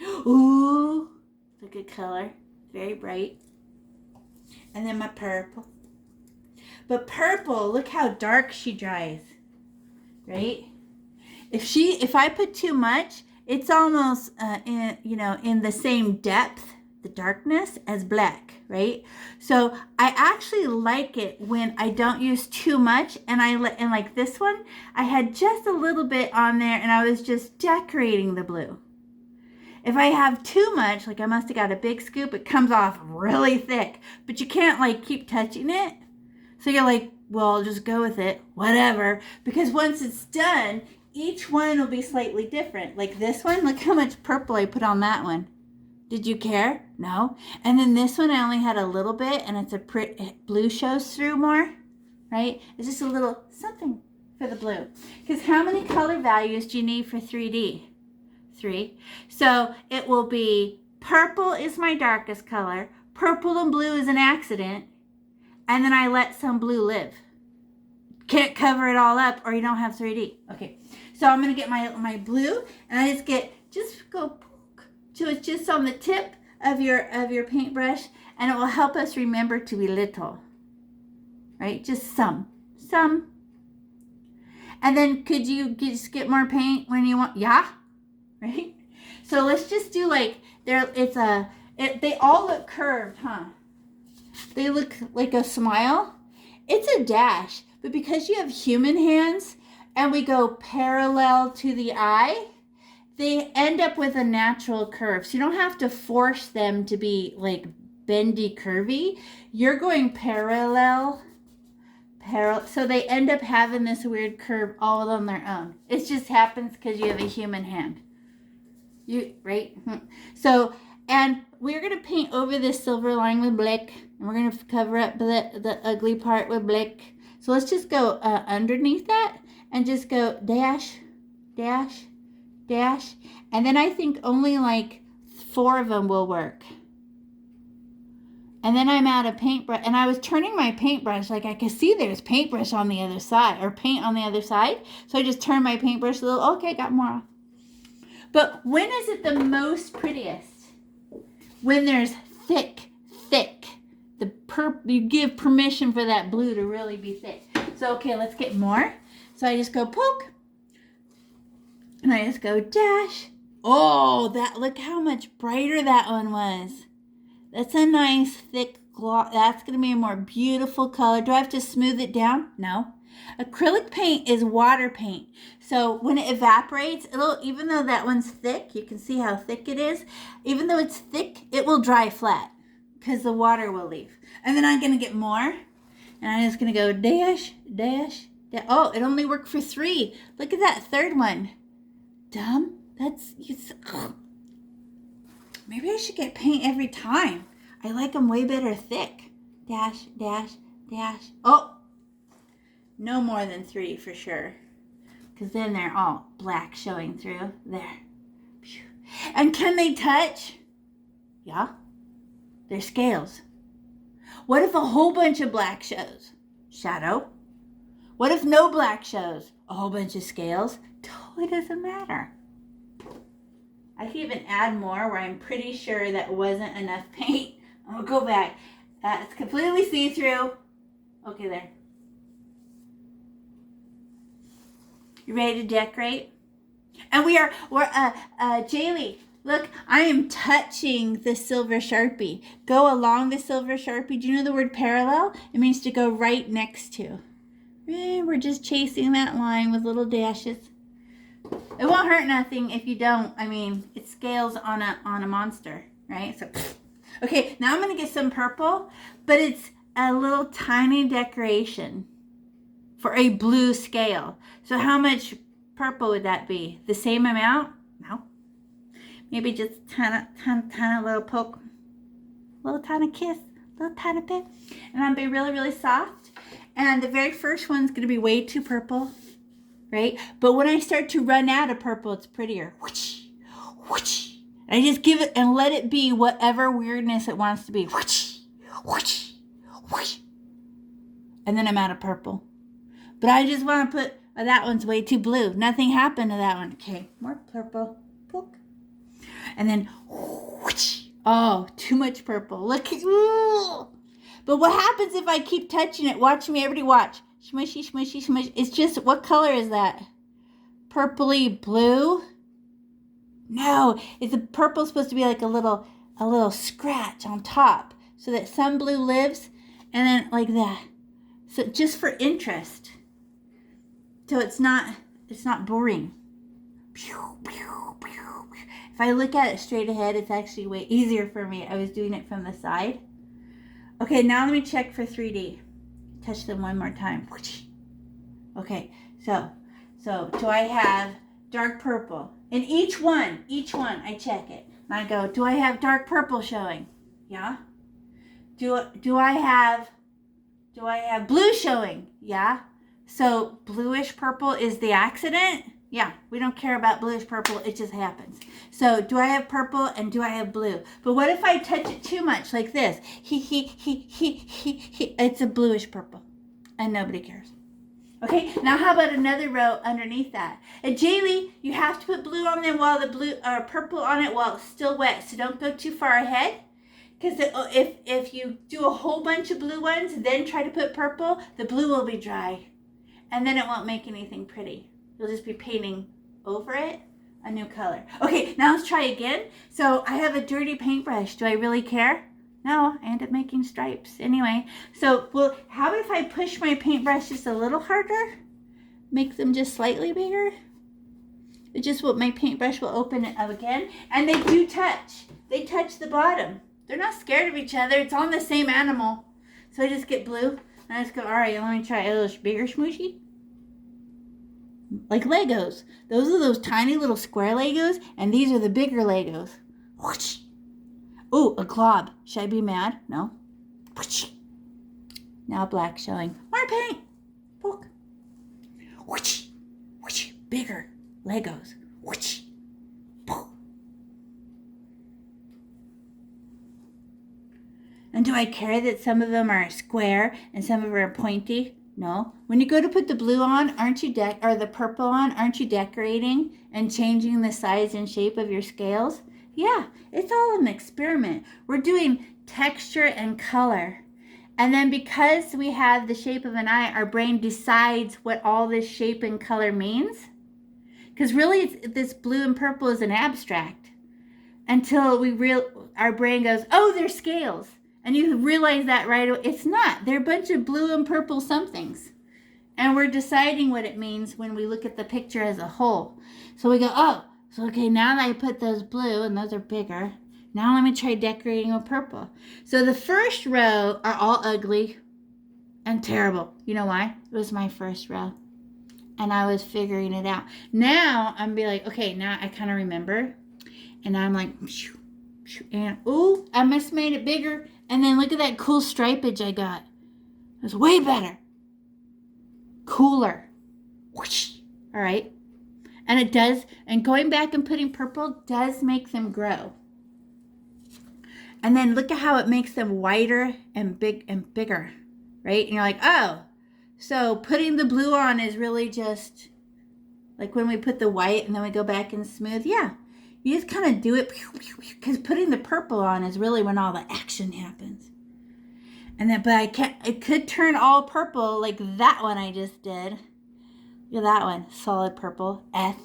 Ooh, it's a good color, very bright. And then my purple. But purple, look how dark she dries, right? If I put too much, it's almost in the same depth, the darkness, as black, right? So I actually like it when I don't use too much, and like this one, I had just a little bit on there, and I was just decorating the blue. If I have too much, like I must have got a big scoop, it comes off really thick, but you can't like keep touching it. So you're like, well, just go with it, whatever, because once it's done, each one will be slightly different. Like this one, look how much purple I put on that one. Did you care? No. And then this one, I only had a little bit, and it's a blue shows through more, right? It's just a little something for the blue. Because how many color values do you need for 3D? 3. So it will be purple is my darkest color. Purple and blue is an accident. And then I let some blue live. Can't cover it all up or you don't have 3D. Okay, so I'm going to get my blue, and I just go poke till it's just on the tip of your paintbrush, and it will help us remember to be little. Right? Just some. And then could you just get more paint when you want? Yeah. Right? So let's just do like they all look curved, huh? They look like a smile. It's a dash, but because you have human hands and we go parallel to the eye, they end up with a natural curve. So you don't have to force them to be like bendy, curvy. You're going parallel. So they end up having this weird curve all on their own. It just happens because you have a human hand. Right? So, and we're going to paint over this silver line with black, and we're going to cover up the ugly part with black. So let's just go underneath that and just go dash, dash, dash. And then I think only like 4 of them will work. And then I'm out of paintbrush, and I was turning my paintbrush, like I could see there's paintbrush on the other side, or paint on the other side. So I just turned my paintbrush a little, okay, got more off. But when is it the most prettiest? When there's thick. You give permission for that blue to really be thick. So, okay, let's get more. So I just go poke. And I just go dash. Oh, look how much brighter that one was. That's a nice thick gloss. That's going to be a more beautiful color. Do I have to smooth it down? No. Acrylic paint is water paint. So when it evaporates, even though that one's thick, you can see how thick it is. Even though it's thick, it will dry flat because the water will leave. And then I'm going to get more. And I'm just going to go dash, dash, dash. Oh, it only worked for 3. Look at that third one. Dumb. Maybe I should get paint every time. I like them way better thick. Dash, dash, dash. Oh, no more than 3 for sure. Because then they're all black showing through. There. And can they touch? Yeah. They're scales. What if a whole bunch of black shows? Shadow. What if no black shows? A whole bunch of scales? Totally doesn't matter. I can even add more where I'm pretty sure that wasn't enough paint. I'm going to go back. It's completely see-through. Okay, there. You ready to decorate? And we're Jaylee, look, I am touching the silver Sharpie. Go along the silver Sharpie. Do you know the word parallel? It means to go right next to. And we're just chasing that line with little dashes. It won't hurt nothing if you don't. I mean, it scales on a monster, right? So, okay, now I'm going to get some purple, but it's a little tiny decoration for a blue scale. So how much purple would that be? The same amount? No. Maybe just tiny little poke, little tiny kiss, little tiny bit. And I'll be really, really soft. And the very first one's going to be way too purple. right? But when I start to run out of purple, it's prettier. Whoosh, whoosh. I just give it and let it be whatever weirdness it wants to be. Whoosh, whoosh, whoosh. And then I'm out of purple. But I just want to put, that one's way too blue. Nothing happened to that one. Okay, more purple. Pook. And then, whoosh. Oh, too much purple. Look. Ooh. But what happens if I keep touching it? Watch me, everybody watch. Smushy, smushy, smushy. It's just, what color is that? Purpley blue? No, it's a purple supposed to be like a little scratch on top so that some blue lives, and then like that. So just for interest. So it's not boring. If I look at it straight ahead, it's actually way easier for me. I was doing it from the side. Okay, now let me check for 3D. Touch them one more time. Okay, so do I have dark purple? In each one, I check it. And I go, do I have dark purple showing? Yeah. Do I have blue showing? Yeah. So bluish purple is the accident? Yeah, we don't care about bluish purple, it just happens. So do I have purple and do I have blue? But what if I touch it too much like this? It's a bluish purple and nobody cares. Okay, now how about another row underneath that? And Jaylee, you have to put blue on them while the purple on it while it's still wet. So don't go too far ahead. Because if you do a whole bunch of blue ones, then try to put purple, the blue will be dry. And then it won't make anything pretty. You'll just be painting over it a new color. Okay, now let's try again. So I have a dirty paintbrush. Do I really care? No, I end up making stripes. Anyway, so well, how about if I push my paintbrush just a little harder? Make them just slightly bigger? It just will, my paintbrush will open it up again. And they do touch. They touch the bottom. They're not scared of each other. It's on the same animal. So I just get blue. And I just go, all right, let me try a little bigger smooshy. Like Legos. Those are those tiny little square Legos. And these are the bigger Legos. Whoosh. Ooh, a glob. Should I be mad? No. Whoosh. Now black showing. More paint. Poke. Whoosh. Whoosh. Bigger Legos. Whoosh. Poke. And do I care that some of them are square and some of them are pointy? No. When you go to put the blue on, aren't you or the purple on, aren't you decorating and changing the size and shape of your scales? Yeah, it's all an experiment. We're doing texture and color. And then because we have the shape of an eye, our brain decides what all this shape and color means. Because really, this blue and purple is an abstract. Until our brain goes, oh, they're scales. And you realize that right away. It's not. They're a bunch of blue and purple somethings. And we're deciding what it means when we look at the picture as a whole. So we go, oh, so okay, now that I put those blue, and those are bigger, now let me try decorating with purple. So the first row are all ugly and terrible. You know why? It was my first row. And I was figuring it out. Now I'm be like, okay, now I kind of remember. And I'm like, and ooh, I must have made it bigger. And then look at that cool stripage I got. It was way better. Cooler. Whoosh. All right. And it does, and going back and putting purple does make them grow. And then look at how it makes them whiter and bigger, right? And you're like, oh, so putting the blue on is really just like when we put the white and then we go back and smooth. Yeah, you just kind of do it because putting the purple on is really when all the action happens. And then, but it could turn all purple like that one I just did. Look at that one, solid purple, F.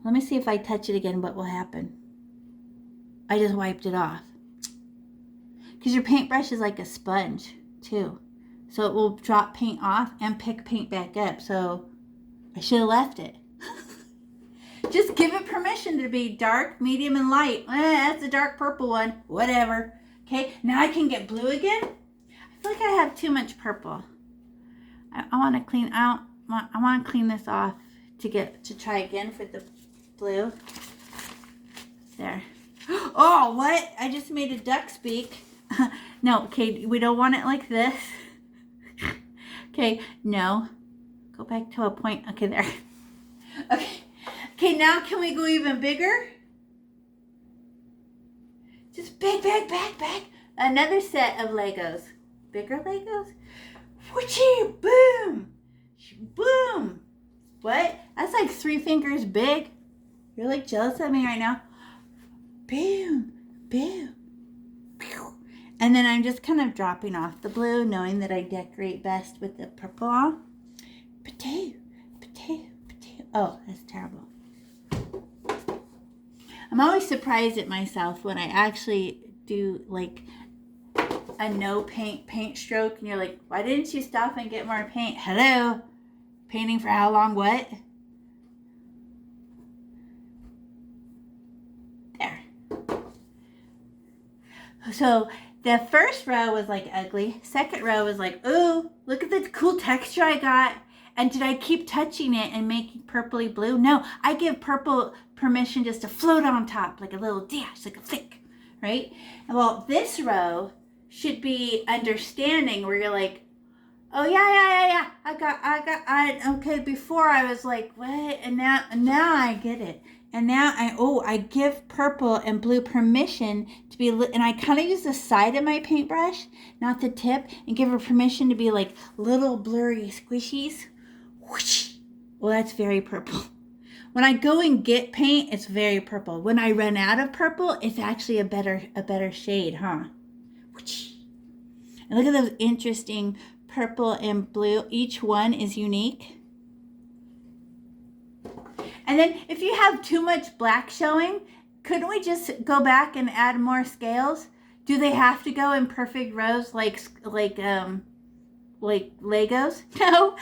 Let me see if I touch it again, what will happen. I just wiped it off. Because your paintbrush is like a sponge, too. So it will drop paint off and pick paint back up. So I should have left it. Just give it permission to be dark, medium, and light. That's a dark purple one. Whatever. Okay, now I can get blue again. I feel like I have too much purple. I want to clean out. I want to clean this off to try again for the blue. There. Oh, what? I just made a duck's beak. No, okay, we don't want it like this. Okay, no. Go back to a point. Okay, there. Okay. Okay, now can we go even bigger? Just big. Another set of Legos. Bigger Legos? Whoochie! Boom! Boom! What? That's like 3 fingers big. You're like jealous of me right now. Boom! Boom! Pew! And then I'm just kind of dropping off the blue, knowing that I decorate best with the purple on. Potato. Oh, that's terrible. I'm always surprised at myself when I actually do like a no paint stroke and you're like, why didn't you stop and get more paint? Hello? Painting for how long? What? There. So the first row was like ugly. Second row was like, ooh, look at the cool texture I got. And did I keep touching it and making purpley blue? No, I give purple permission just to float on top like a little dash, like a flick, right? Well, this row should be understanding where you're like, oh yeah. Okay, before I was like, what? And now I get it. And now I give purple and blue permission to be, and I kind of use the side of my paintbrush, not the tip, and give her permission to be like little blurry squishies. Whoosh. Well, that's very purple. When I go and get paint, it's very purple. When I run out of purple, it's actually a better shade, huh? Whoosh. And look at those interesting purple and blue. Each one is unique. And then if you have too much black showing, couldn't we just go back and add more scales? Do they have to go in perfect rows like Legos? No,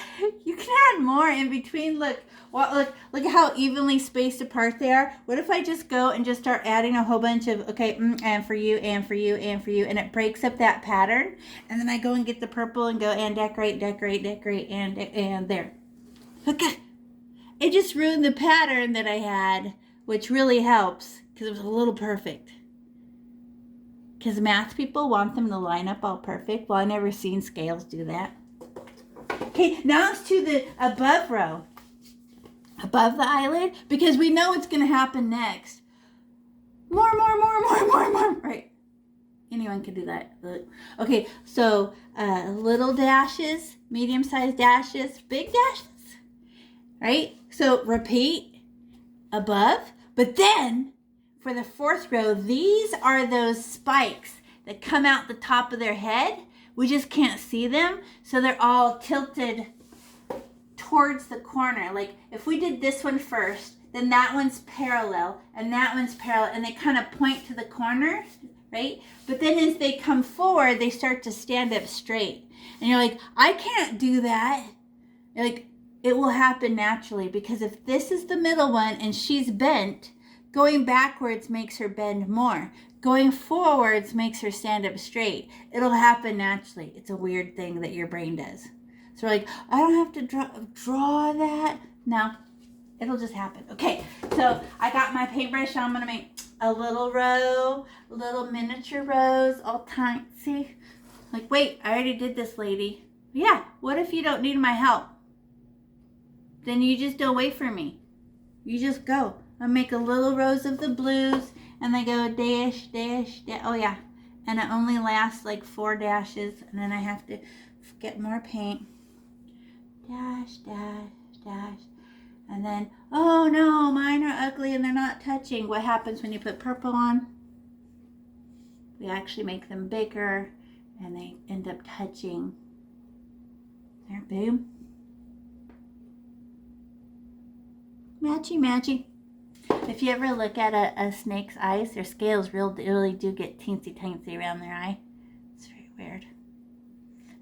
you can add more in between. Look at how evenly spaced apart they are. What if I just go and just start adding a whole bunch of, okay, and for you, and for you, and for you, and it breaks up that pattern. And then I go and get the purple and go and decorate, and there. Okay. It just ruined the pattern that I had, which really helps because it was a little perfect. Because math people want them to line up all perfect. Well, I never seen scales do that. Okay, now it's to the above row. Above the eyelid, because we know what's going to happen next. More. Right. Anyone can do that. Okay, so little dashes, medium-sized dashes, big dashes. Right? So repeat above. But then for the fourth row, these are those spikes that come out the top of their head. We just can't see them. So they're all tilted towards the corner. Like if we did this one first, then that one's parallel and that one's parallel, and they kind of point to the corner, right? But then as they come forward, they start to stand up straight. And you're like, I can't do that. You're like, it will happen naturally, because if this is the middle one and she's bent, going backwards makes her bend more. Going forwards makes her stand up straight. It'll happen naturally. It's a weird thing that your brain does. So we're like, I don't have to draw that. No, it'll just happen. Okay, so I got my paintbrush. I'm going to make a little row, little miniature rows, all tiny. Like, wait, I already did this, lady. Yeah, what if you don't need my help? Then you just don't wait for me. You just go. I'll make a little rows of the blues, and they go dash. Oh yeah, and it only lasts like 4 dashes, and then I have to get more paint. Dash, and then, oh no, mine are ugly and they're not touching. What happens when you put purple on? We actually make them bigger, and they end up touching. There, boom. Matchy. If you ever look at a snake's eyes, their scales really do get teensy around their eye. It's very weird.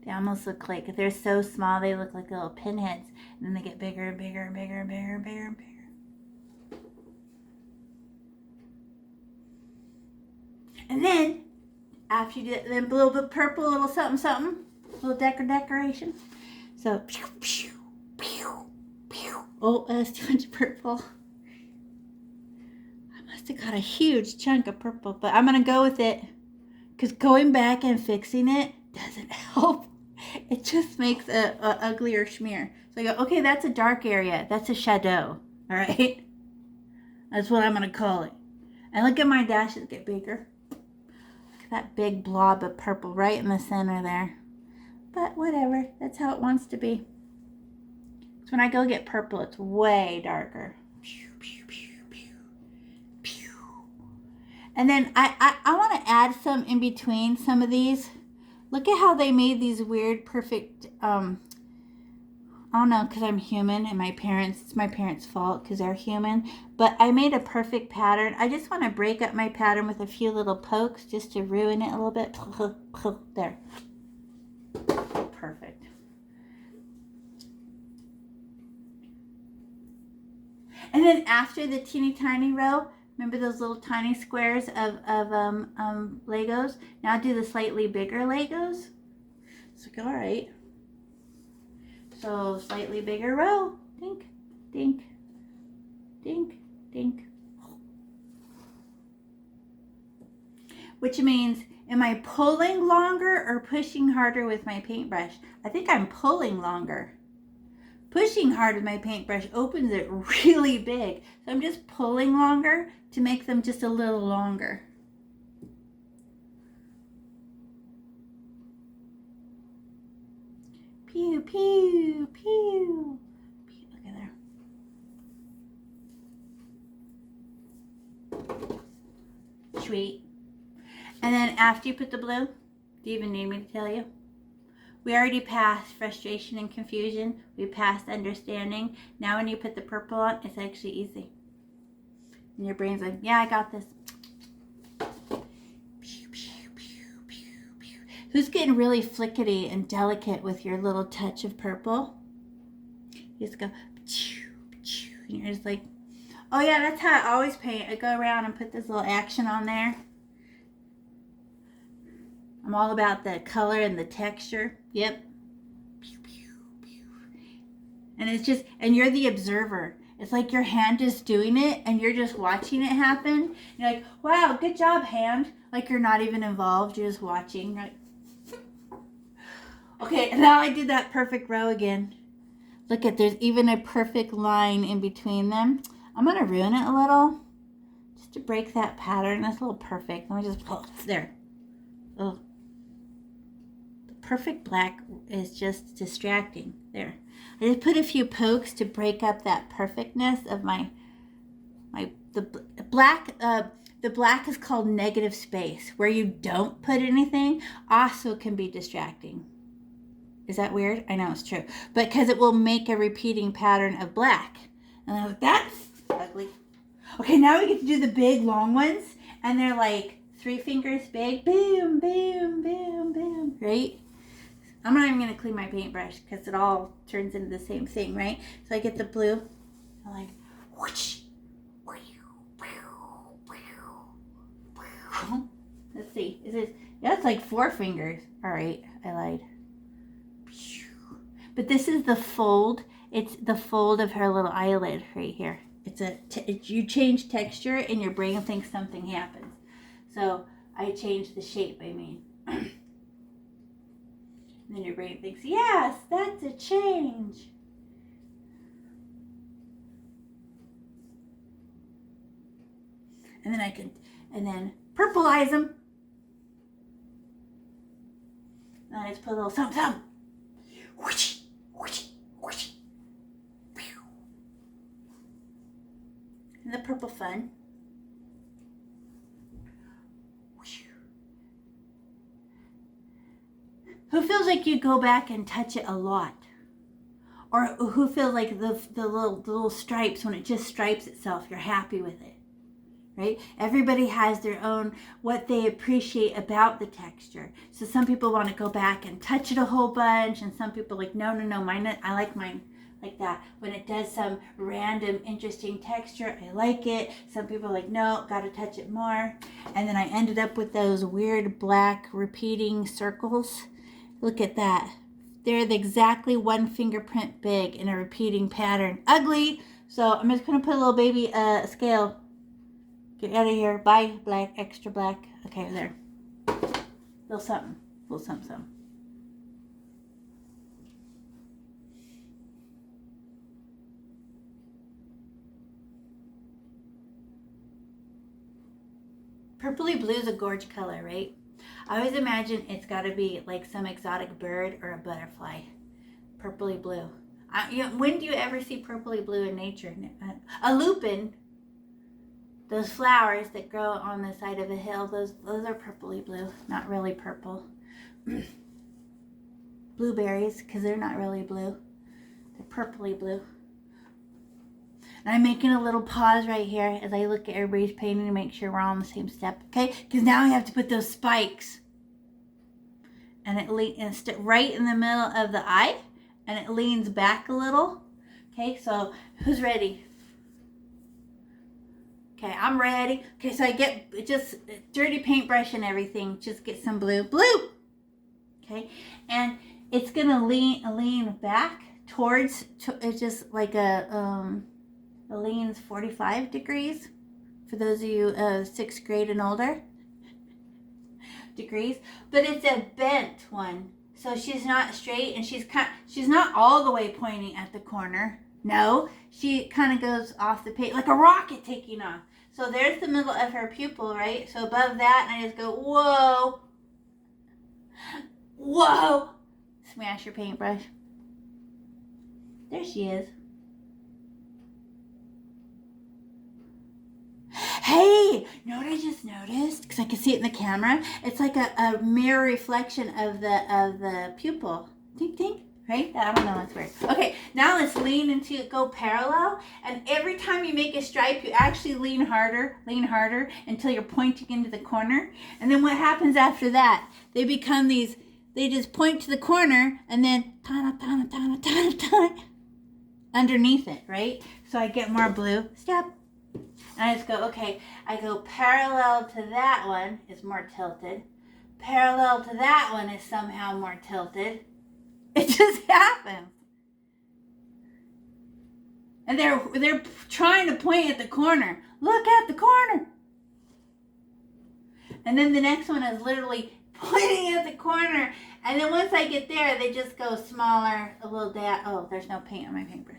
They almost look like, if they're so small, they look like little pinheads. And then they get bigger and bigger. And then, after you do it, then a little bit purple, a little something, little decoration. So, pew. Oh, that's too much purple. I must have got a huge chunk of purple, but I'm going to go with it, because going back and fixing it doesn't help. It just makes a uglier smear. So I go, okay, that's a dark area. That's a shadow. All right. That's what I'm going to call it. And look at my dashes get bigger. Look at that big blob of purple right in the center there. But whatever. That's how it wants to be. So when I go get purple, it's way darker. And then I want to add some in between some of these. Look at how they made these weird, perfect, I don't know, because I'm human and it's my parents' fault because they're human. But I made a perfect pattern. I just want to break up my pattern with a few little pokes just to ruin it a little bit. There. Perfect. And then after the teeny tiny row, remember those little tiny squares of Legos? Now do the slightly bigger Legos. It's like, all right. So slightly bigger row. Dink, dink, dink, dink. Which means, am I pulling longer or pushing harder with my paintbrush? I think I'm pulling longer. Pushing hard with my paintbrush opens it really big. So I'm just pulling longer to make them just a little longer. Pew, pew, pew. Look at there. Sweet. And then after you put the blue, do you even need me to tell you? We already passed frustration and confusion. We passed understanding. Now when you put the purple on, it's actually easy. And your brain's like, yeah, I got this. Who's getting really flickety and delicate with your little touch of purple? You just go, and you're just like, oh yeah, that's how I always paint. I go around and put this little action on there. I'm all about the color and the texture. Yep. And it's just, and you're the observer. It's like your hand is doing it and you're just watching it happen. You're like, wow, good job, hand. Like you're not even involved. You're just watching. Right? Okay, now I did that perfect row again. Look at, there's even a perfect line in between them. I'm going to ruin it a little. Just to break that pattern. That's a little perfect. Let me just, oh, there. Oh. Perfect black is just distracting. There. I just put a few pokes to break up that perfectness of the black. The black is called negative space, where you don't put anything. Also can be distracting. Is that weird? I know it's true, but because it will make a repeating pattern of black. And I was like, that's ugly. Okay, now we get to do the big long ones, and they're like 3 fingers big. Boom, boom, boom, boom. Right? I'm not even going to clean my paintbrush because it all turns into the same thing, right? So I get the blue. I'm like, whoosh. Let's see. Is it? Yeah, it's like 4 fingers. All right, I lied. But this is the fold. It's the fold of her little eyelid right here. You change texture and your brain thinks something happens. So I changed the shape, I mean. And then your brain thinks, yes, that's a change. And then purplize them. And I just put a little something. Whoosh, whoosh, whoosh. And the purple fun. Who feels like you go back and touch it a lot? Or who feels like the little stripes, when it just stripes itself, you're happy with it, right? Everybody has their own, what they appreciate about the texture. So some people want to go back and touch it a whole bunch, and some people are like, no, mine, I like mine like that. When it does some random interesting texture, I like it. Some people are like, no, got to touch it more. And then I ended up with those weird black repeating circles. Look at that. They're exactly 1 fingerprint big in a repeating pattern. Ugly. So I'm just going to put a little baby scale. Get out of here. Bye, black, extra black. Okay, there. Little something. Little something. Purpley blue is a gorge color, right? I always imagine it's got to be like some exotic bird or a butterfly. Purpley blue. When do you ever see purpley blue in nature? A lupin. Those flowers that grow on the side of a hill, those are purpley blue. Not really purple. Blueberries, because they're not really blue. They're purpley blue. And I'm making a little pause right here as I look at everybody's painting to make sure we're all on the same step, okay? Because now I have to put those spikes. And it's right in the middle of the eye. And it leans back a little. Okay, so who's ready? Okay, I'm ready. Okay, so I get just dirty paintbrush and everything. Just get some blue. Blue! Okay, and it's going to lean back towards, it's just like it leans 45 degrees. For those of you 6th grade and older. Degrees. But it's a bent one. So she's not straight, and she's not all the way pointing at the corner. No, she kind of goes off the page like a rocket taking off. So there's the middle of her pupil, right? So above that, and I just go, whoa, whoa. Smash your paintbrush. There she is. Hey, you know what I just noticed? Because I can see it in the camera. It's like a mirror reflection of the pupil. Tink, tink. Right? I don't know. That's weird. Okay, now let's lean into go parallel. And every time you make a stripe, you actually lean harder until you're pointing into the corner. And then what happens after that? They become these. They just point to the corner and then underneath it, right? So I get more blue. Step. And I just go, okay, I go parallel to that one is more tilted. Parallel to that one is somehow more tilted. It just happens. And they're trying to point at the corner. Look at the corner. And then the next one is literally pointing at the corner. And then once I get there, they just go smaller, a little dab. Oh, there's no paint on my paintbrush.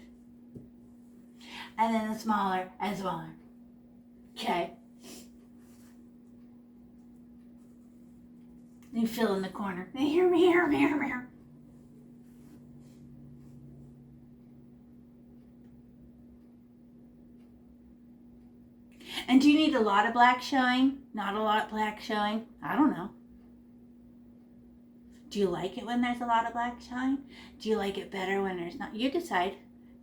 And then smaller and smaller. Okay. You fill in the corner. Here. And do you need a lot of black showing? Not a lot of black showing? I don't know. Do you like it when there's a lot of black showing? Do you like it better when there's not? You decide.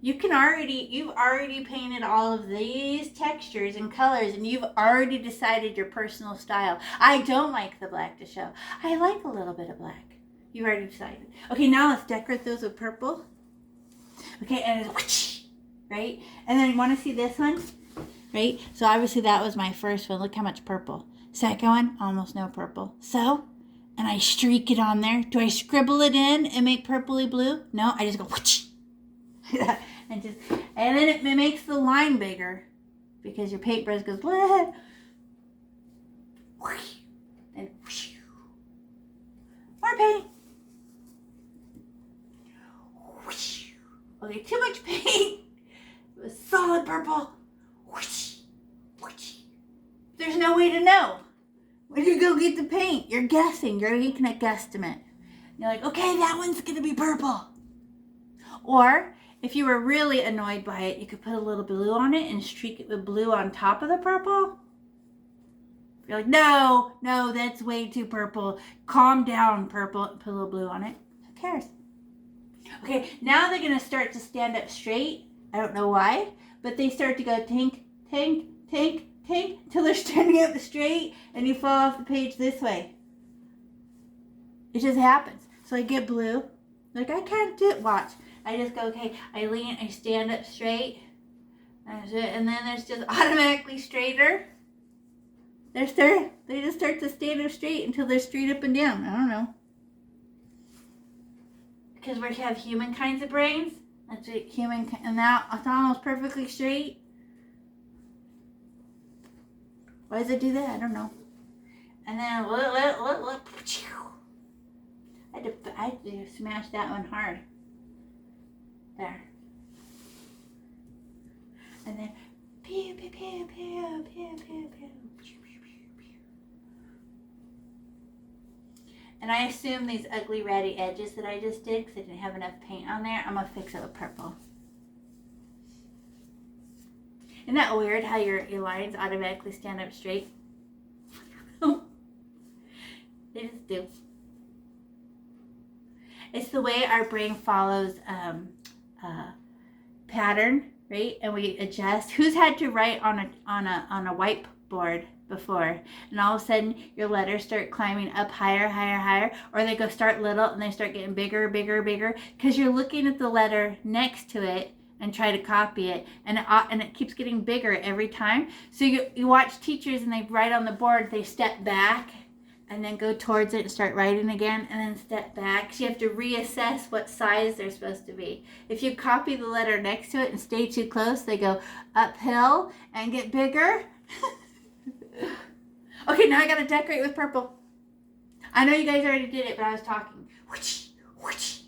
You've already painted all of these textures and colors, and you've already decided your personal style. I don't like the black to show. I like a little bit of black. You've already decided. Okay, now let's decorate those with purple. Okay, and it's whoosh, right? And then you want to see this one? Right? So obviously that was my first one. Look how much purple. Second one, almost no purple. So, and I streak it on there. Do I scribble it in and make purpley blue? No, I just go whoosh. and then it makes the line bigger because your paintbrush goes blah, whoosh, and whoosh. More paint. Whoosh. Okay, too much paint. It was solid purple. Whoosh, whoosh. There's no way to know. When you go get the paint, you're guessing. You're making a guesstimate. You're like, okay, that one's going to be purple. Or if you were really annoyed by it, you could put a little blue on it and streak it with blue on top of the purple. You're like, no, that's way too purple. Calm down, purple. Put a little blue on it. Who cares? Okay, now they're going to start to stand up straight. I don't know why, but they start to go tink, tink, tink, tink, until they're standing up straight and you fall off the page this way. It just happens. So I get blue. Like, I can't do it. Watch. I just go, okay, I lean, I stand up straight, and then there's just automatically straighter. They just start to stand up straight until they're straight up and down. I don't know. Because we have human kinds of brains. That's what and now it's almost perfectly straight. Why does it do that? I don't know. And then I had to smash that one hard. There. And then pew, pew, pew, pew, pew, pew, pew, pew, pew, pew, pew. And I assume these ugly ratty edges that I just did, because I didn't have enough paint on there, I'm going to fix it with purple. Isn't that weird how your lines automatically stand up straight? They just do. It's the way our brain follows pattern, right? And we adjust. Who's had to write on a whiteboard before, and all of a sudden your letters start climbing up higher, or they go start little and they start getting bigger, because you're looking at the letter next to it and try to copy it, and it keeps getting bigger every time. So you watch teachers and they write on the board, they step back and then go towards it and start writing again, and then step back. So you have to reassess what size they're supposed to be. If you copy the letter next to it and stay too close, they go uphill and get bigger. Okay, now I gotta decorate with purple. I know you guys already did it, but I was talking. Whoosh, whoosh.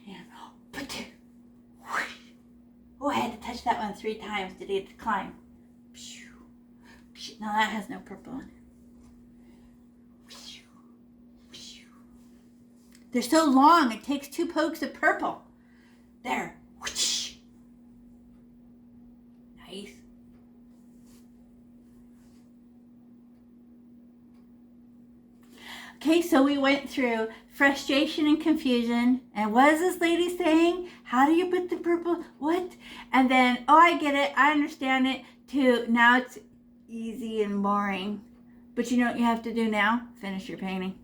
And whoosh. Oh, I had to touch that one 3 times to get it to climb. No, that has no purple on it. They're so long, it takes 2 pokes of purple. There. Nice. Okay, so we went through frustration and confusion. And what is this lady saying? How do you put the purple? What? And then, oh, I get it. I understand it. To now it's easy and boring. But you know what you have to do now? Finish your painting.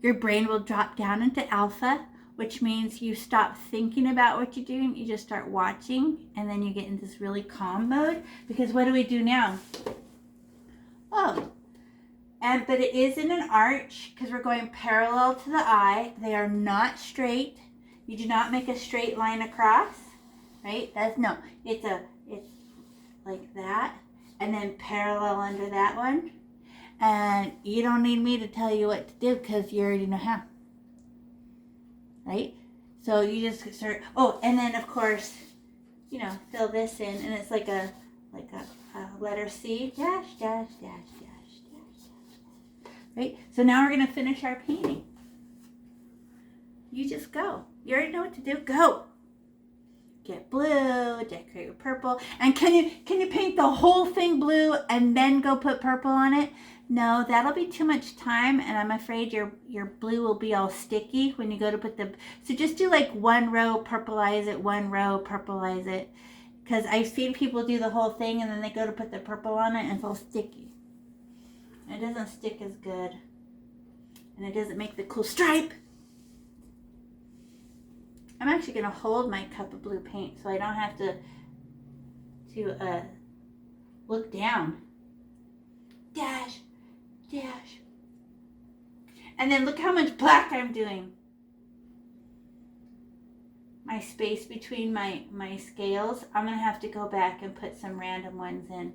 Your brain will drop down into alpha, which means you stop thinking about what you're doing. You just start watching, and then you get in this really calm mode. Because what do we do now? Oh, but it is in an arch because we're going parallel to the eye. They are not straight. You do not make a straight line across, right? It's like that. And then parallel under that one. And you don't need me to tell you what to do because you already know how. Right? So you just start, and then of course, fill this in, and it's like a letter C, dash, dash, dash, dash, dash. Right? So now we're going to finish our painting. You just go. You already know what to do. Go. Get blue, decorate with purple. And can you paint the whole thing blue and then go put purple on it? No, that'll be too much time, and I'm afraid your blue will be all sticky when you go to put so just do like 1 row, purplize it, 1 row, purplize it. Because I've seen people do the whole thing and then they go to put the purple on it and it's all sticky. It doesn't stick as good. And it doesn't make the cool stripe. I'm actually going to hold my cup of blue paint so I don't have to look down. Dash, dash. And then look how much black I'm doing. My space between my scales, I'm going to have to go back and put some random ones in.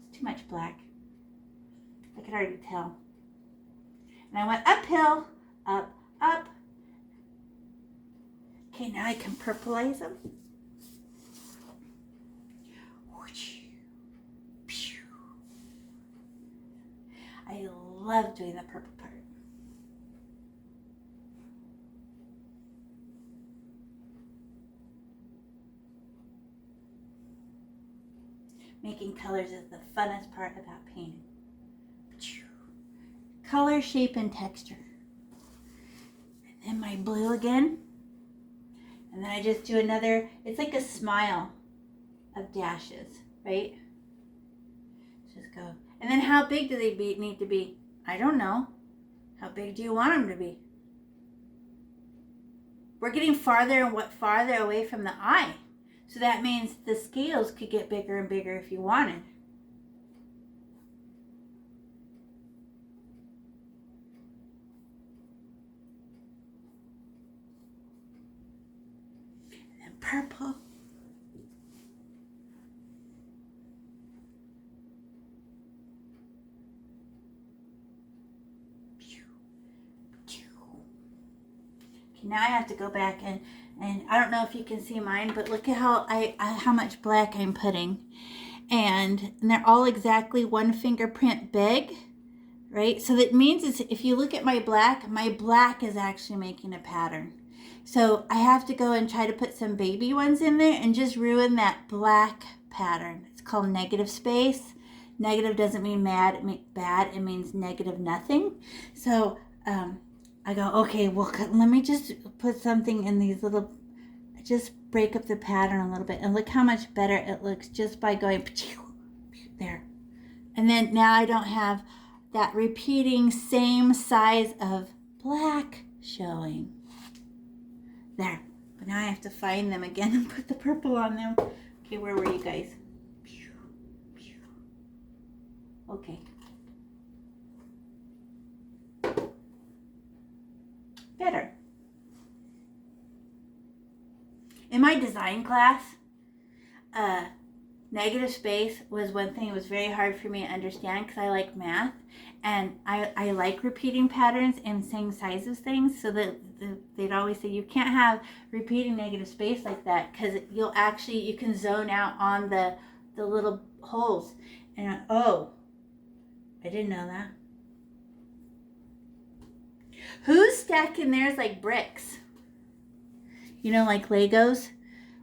It's too much black. I can already tell. And I went uphill, up, up. Okay, now I can purplize them. I love doing the purple part. Making colors is the funnest part about painting. Color, shape, and texture. And then my blue again. And then I just do another, it's like a smile of dashes, right? Just go. And then how big do they need to be? I don't know. How big do you want them to be? We're getting farther away from the eye. So that means the scales could get bigger and bigger if you wanted. And then purple. Now I have to go back and I don't know if you can see mine, but look at how much black I'm putting. and they're all exactly one fingerprint big, right? So that means is if you look at my black is actually making a pattern. So I have to go and try to put some baby ones in there and just ruin that black pattern. It's called negative space. Negative doesn't mean bad, it means negative nothing. So I go, okay, well, let me just put something in these little, just break up the pattern a little bit. And look how much better it looks just by going there. And then now I don't have that repeating same size of black showing. There. But now I have to find them again and put the purple on them. Okay, where were you guys? Okay. Better. In my design class, negative space was one thing that was very hard for me to understand because I like math, and I like repeating patterns and same size of things, so that they'd always say you can't have repeating negative space like that because you can zone out on the little holes. And I didn't know that. Who's stacking theirs like bricks? You know, like Legos,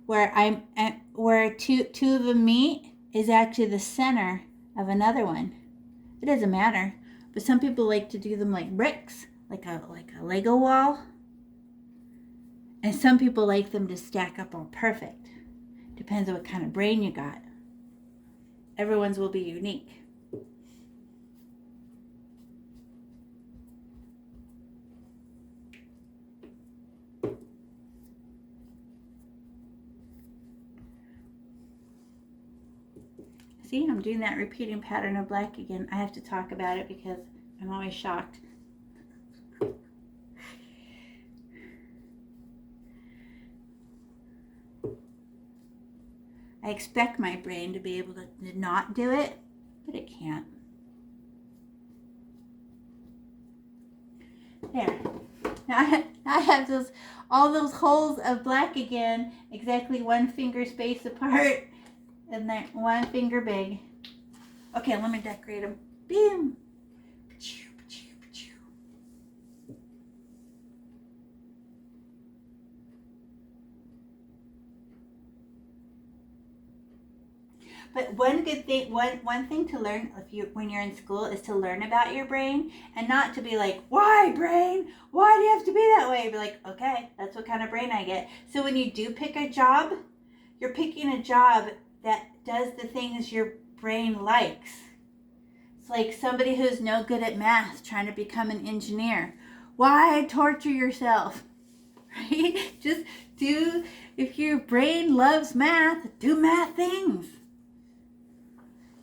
where two of them meet is actually the center of another one. It doesn't matter, but some people like to do them like bricks, like a Lego wall, and some people like them to stack up all perfect. Depends on what kind of brain you got. Everyone's will be unique. See, I'm doing that repeating pattern of black again. I have to talk about it because I'm always shocked. I expect my brain to be able to not do it, but it can't. There. Now I have all those holes of black again, exactly one finger space apart. And they're one finger big. Okay, let me decorate them. Boom. But one good thing, one thing to learn when you're in school is to learn about your brain and not to be like, why brain? Why do you have to be that way? Be like, okay, that's what kind of brain I get. So when you do pick a job, you're picking a job that does the things your brain likes. It's like somebody who's no good at math trying to become an engineer. Why torture yourself? Right? Just if your brain loves math, do math things.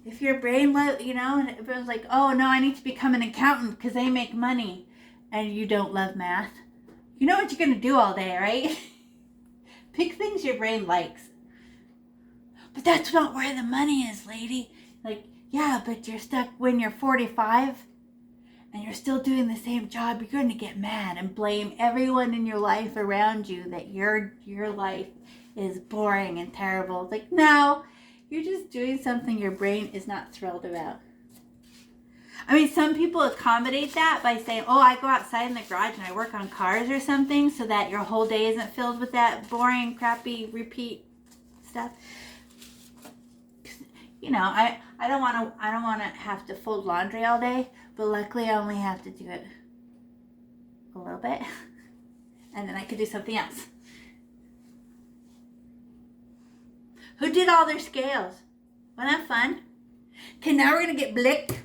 If your brain and everyone's like, oh no, I need to become an accountant because they make money, and you don't love math, you know what you're going to do all day, right? Pick things your brain likes. But that's not where the money is, lady. Like, yeah, but you're stuck when you're 45 and you're still doing the same job. You're going to get mad and blame everyone in your life around you that your life is boring and terrible. It's like, no, you're just doing something your brain is not thrilled about. I mean, some people accommodate that by saying, oh, I go outside in the garage and I work on cars or something so that your whole day isn't filled with that boring, crappy, repeat stuff. You know, I don't want to have to fold laundry all day, but luckily I only have to do it a little bit, and then I could do something else. Who did all their scales? Wasn't that fun? Okay, now we're gonna get blick.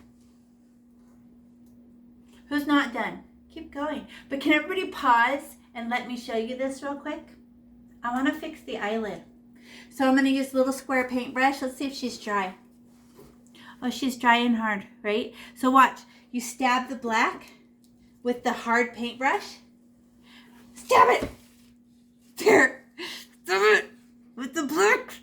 Who's not done? Keep going. But can everybody pause and let me show you this real quick? I want to fix the eyelid. So I'm going to use a little square paintbrush. Let's see if she's dry. Oh, she's dry and hard, right? So watch. You stab the black with the hard paintbrush. Stab it! There! Stab it! With the black!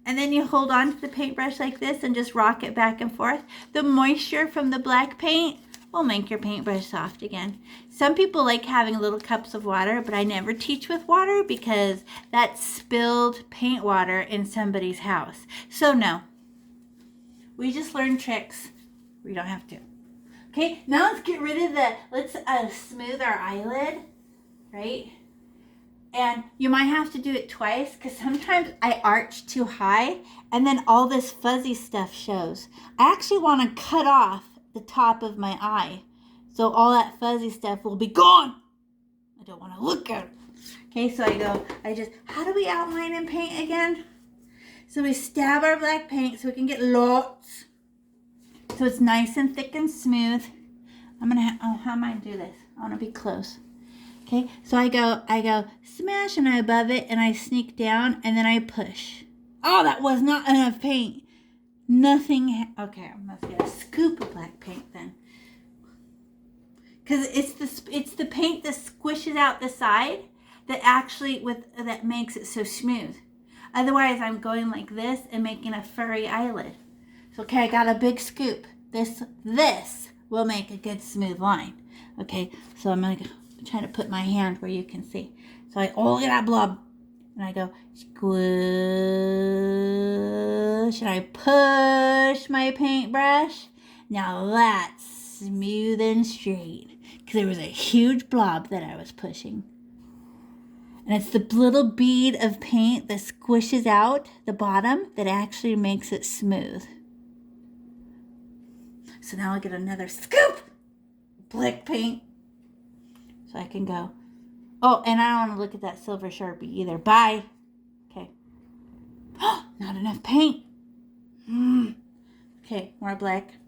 And then you hold on to the paintbrush like this and just rock it back and forth. The moisture from the black paint will make your paintbrush soft again. Some people like having little cups of water, but I never teach with water because that's spilled paint water in somebody's house. So no. We just learn tricks. We don't have to. Okay, now let's get rid of let's smooth our eyelid, right? And you might have to do it twice because sometimes I arch too high and then all this fuzzy stuff shows. I actually want to cut off the top of my eye so all that fuzzy stuff will be gone. I don't want to look at it. Okay, so how do we outline and paint again? So we stab our black paint so we can get lots. So it's nice and thick and smooth. How am I going to do this? I want to be close. Okay, so I go smash and I above it and I sneak down and then I push. Oh, that was not enough paint. Nothing. Okay, I must get a scoop of black paint then. Because it's the paint that squishes out the side that makes it so smooth. Otherwise, I'm going like this and making a furry eyelid. So, okay, I got a big scoop. This will make a good smooth line. Okay, so I'm trying to put my hand where you can see. So I look at that blob and I go squish and I push my paintbrush. Now that's smooth and straight because there was a huge blob that I was pushing. And it's the little bead of paint that squishes out the bottom that actually makes it smooth. So now I'll get another scoop of black paint. So I can go. Oh, and I don't want to look at that silver Sharpie either. Bye. Okay. Oh, not enough paint. Okay, more black.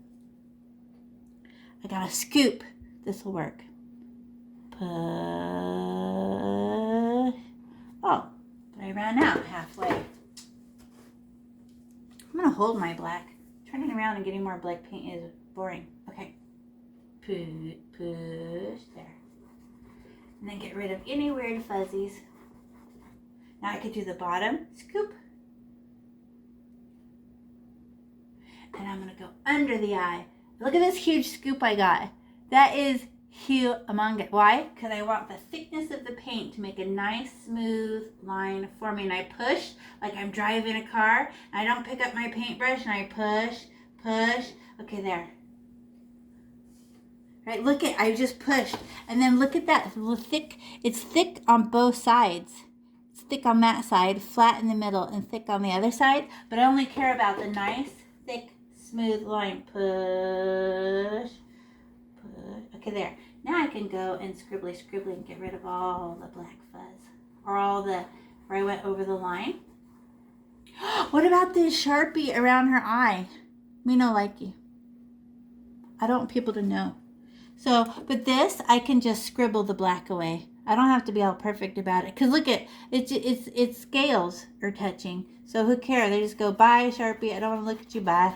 I got a scoop. This will work. Push. Oh, but I ran out halfway. I'm going to hold my black. Turning around and getting more black paint is boring. Okay. Push. There. And then get rid of any weird fuzzies. Now I could do the bottom. Scoop. And I'm going to go under the eye. Look at this huge scoop I got. That is humongous. Why? Because I want the thickness of the paint to make a nice smooth line for me. And I push like I'm driving a car. And I don't pick up my paintbrush and I push. Okay, there. Right, look at, I just pushed. And then look at that, thick. It's thick on both sides. It's thick on that side, flat in the middle, and thick on the other side. But I only care about the nice, thick, smooth line. Push. Okay, there. Now I can go and scribbly and get rid of all the black fuzz. Or where I went over the line. What about this Sharpie around her eye? Me no likey. I don't want people to know. So, but this, I can just scribble the black away. I don't have to be all perfect about it. Because look at, its scales are touching. So who cares? They just go, bye, Sharpie. I don't want to look at you. Bye.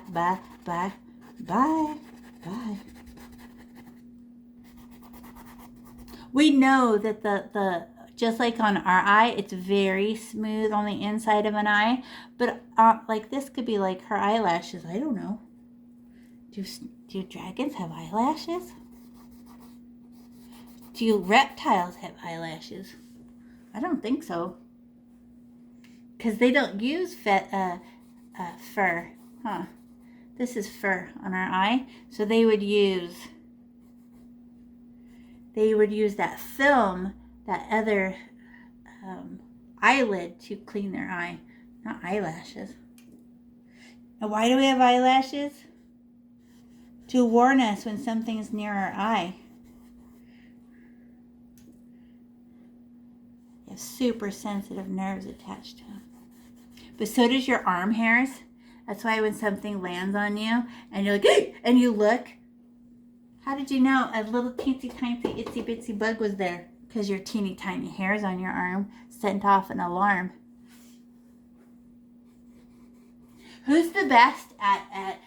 We know that the just like on our eye, it's very smooth on the inside of an eye. But like this could be like her eyelashes. I don't know. Do dragons have eyelashes? Do reptiles have eyelashes? I don't think so. Because they don't use fur. Huh. This is fur on our eye. So they would use that film, that other eyelid to clean their eye. Not eyelashes. Now why do we have eyelashes? To warn us when something's near our eye. You have super sensitive nerves attached to them. But so does your arm hairs. That's why when something lands on you and you're like, hey! And you look, how did you know a little teensy tiny itsy bitsy bug was there? Because your teeny tiny hairs on your arm sent off an alarm. Who's the best at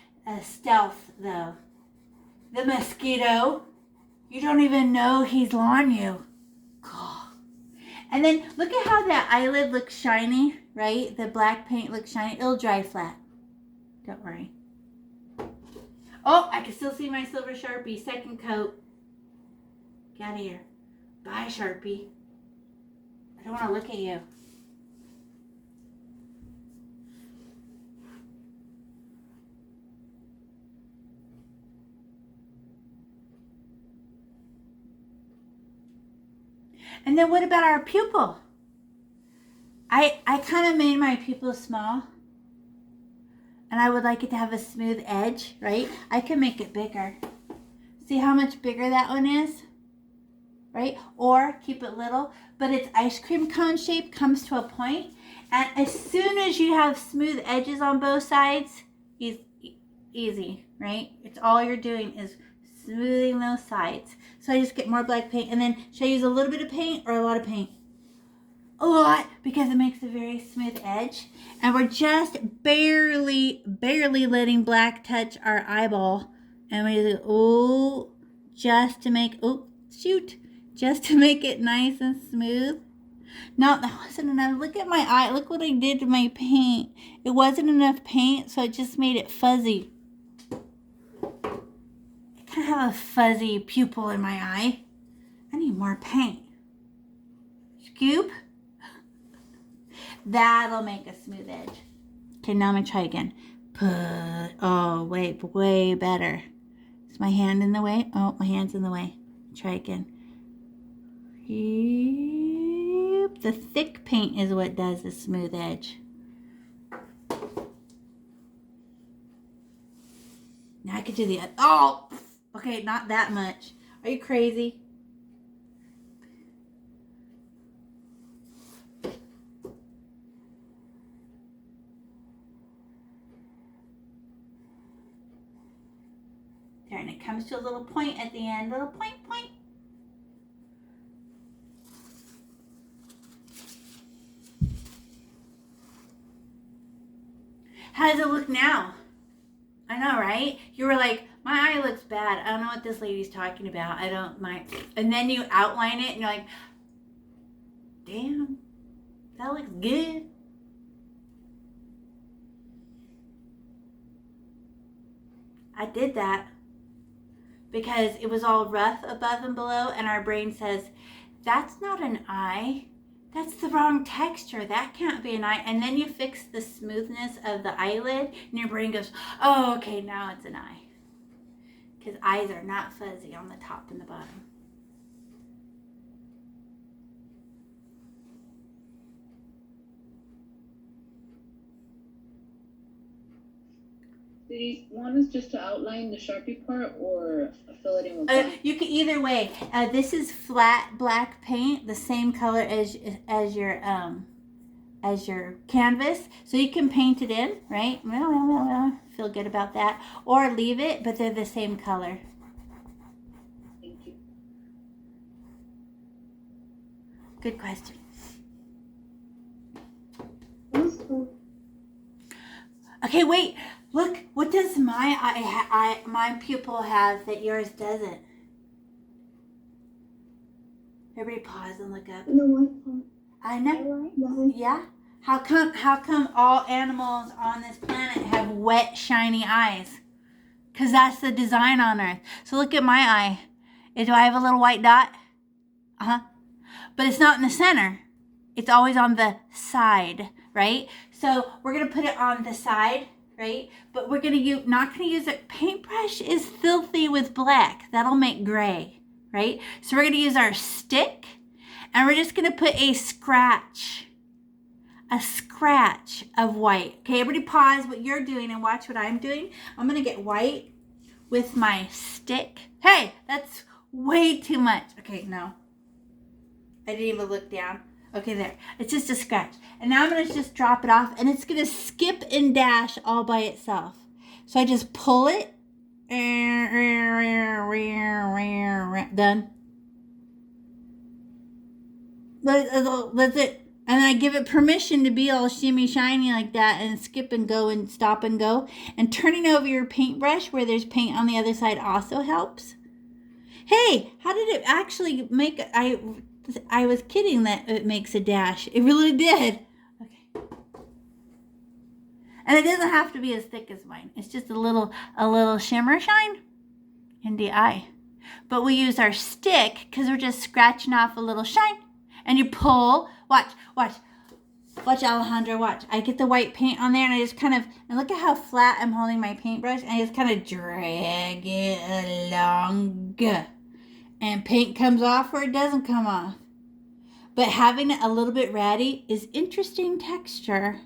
stealth though? The mosquito. You don't even know he's on you. And then look at how that eyelid looks shiny, right? The black paint looks shiny. It'll dry flat. Don't worry. Oh, I can still see my silver Sharpie. Second coat. Get out of here. Bye, Sharpie. I don't want to look at you. And then what about our pupil? I kind of made my pupil small. And I would like it to have a smooth edge, right? I can make it bigger. See how much bigger that one is? Right? Or keep it little. But its ice cream cone shape comes to a point. And as soon as you have smooth edges on both sides, easy, right? It's all you're doing is smoothing those sides. So I just get more black paint. And then should I use a little bit of paint or a lot of paint? A lot, because it makes a very smooth edge. And we're just barely letting black touch our eyeball. And we do, just to make it nice and smooth. No, that wasn't enough. Look at my eye. Look what I did to my paint. It wasn't enough paint, so it just made it fuzzy. I kind of have a fuzzy pupil in my eye. I need more paint. Scoop. That'll make a smooth edge. Okay, now I'm going to try again. Oh, wait, way better. Is my hand in the way? Oh, my hand's in the way. Try again. The thick paint is what does the smooth edge. Now I could do the other. Oh, okay, not that much. Are you crazy? There, and it comes to a little point at the end. Little point. How does it look now? I know, right? You were like, my eye looks bad. I don't know what this lady's talking about. I don't mind. And then you outline it and you're like, damn, that looks good. I did that because it was all rough above and below, and our brain says, that's not an eye. That's the wrong texture. That can't be an eye. And then you fix the smoothness of the eyelid, and your brain goes, oh, okay, now it's an eye. Because eyes are not fuzzy on the top and the bottom. Do you want us just to outline the Sharpie part or fill it in with black? You can either way. This is flat black paint, the same color as your canvas, so you can paint it in, right? Feel good about that, or leave it, but they're the same color. Thank you. Good question. Okay, wait. Look, what does my pupil have that yours doesn't? Everybody pause and look up. The white part. I know. Yeah. How come all animals on this planet have wet, shiny eyes? Because that's the design on Earth. So look at my eye. Do I have a little white dot? But it's not in the center. It's always on the side, right? So we're going to put it on the side. Right? But we're not going to use it. Paintbrush is filthy with black. That'll make gray, right? So we're going to use our stick, and we're just going to put a scratch of white. Okay, everybody pause what you're doing and watch what I'm doing. I'm going to get white with my stick. Hey, that's way too much. Okay, no. I didn't even look down. Okay, there. It's just a scratch. And now I'm going to just drop it off, and it's going to skip and dash all by itself. So I just pull it. Done. That's it. And then I give it permission to be all shimmy shiny like that, and skip and go and stop and go. And turning over your paintbrush where there's paint on the other side also helps. Hey, how did it actually make it? I was kidding that it makes a dash. It really did. Okay. And it doesn't have to be as thick as mine. It's just a little shimmer shine in the eye. But we use our stick because we're just scratching off a little shine. And you pull. Watch, Alejandro, watch. I get the white paint on there, and I just kind of, and look at how flat I'm holding my paintbrush. And I just kind of drag it along. And paint comes off or it doesn't come off. But having it a little bit ratty is interesting texture.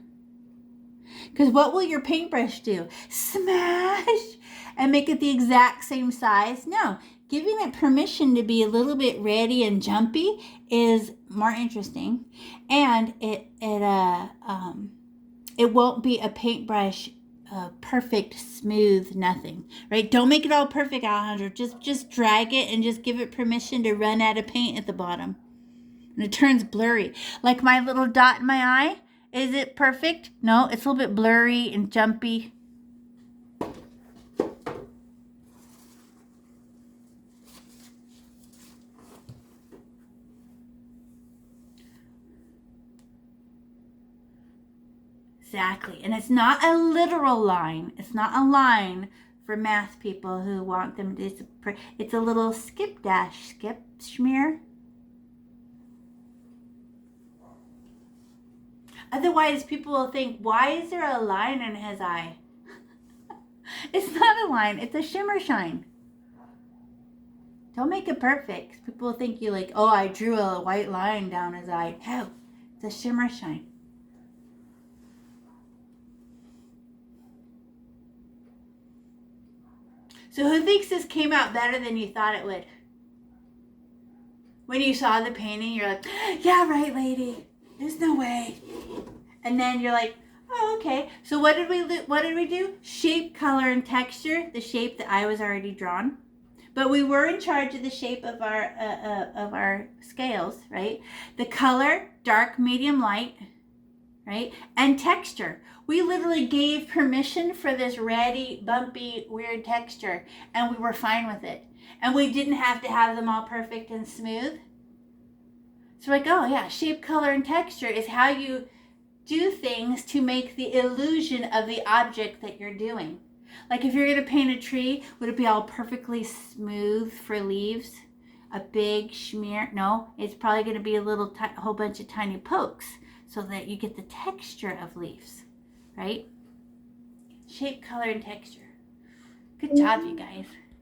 Because what will your paintbrush do? Smash and make it the exact same size? No. Giving it permission to be a little bit ratty and jumpy is more interesting. And it won't be a paintbrush perfect, smooth, nothing, right? Don't make it all perfect, Alejandro. Just drag it and just give it permission to run out of paint at the bottom. And it turns blurry. Like my little dot in my eye. Is it perfect? No, it's a little bit blurry and jumpy. Exactly. And it's not a literal line. It's not a line for math people who want them to, it's a little skip dash, skip smear. Otherwise, people will think, why is there a line in his eye? It's not a line. It's a shimmer shine. Don't make it perfect. People will think you like, oh, I drew a white line down his eye. No, it's a shimmer shine. So who thinks this came out better than you thought it would? When you saw the painting, you're like, yeah, right, lady. There's no way. And then you're like, oh, okay. So what did we do? Shape, color, and texture. The shape that I was already drawn. But we were in charge of the shape of our scales, right? The color, dark, medium, light, right? And texture. We literally gave permission for this ratty, bumpy, weird texture, and we were fine with it. And we didn't have to have them all perfect and smooth. So like, oh yeah, shape, color, and texture is how you do things to make the illusion of the object that you're doing. Like if you're going to paint a tree, would it be all perfectly smooth for leaves? A big smear? No, it's probably going to be a whole bunch of tiny pokes so that you get the texture of leaves, right? Shape, color, and texture. Good job, you guys.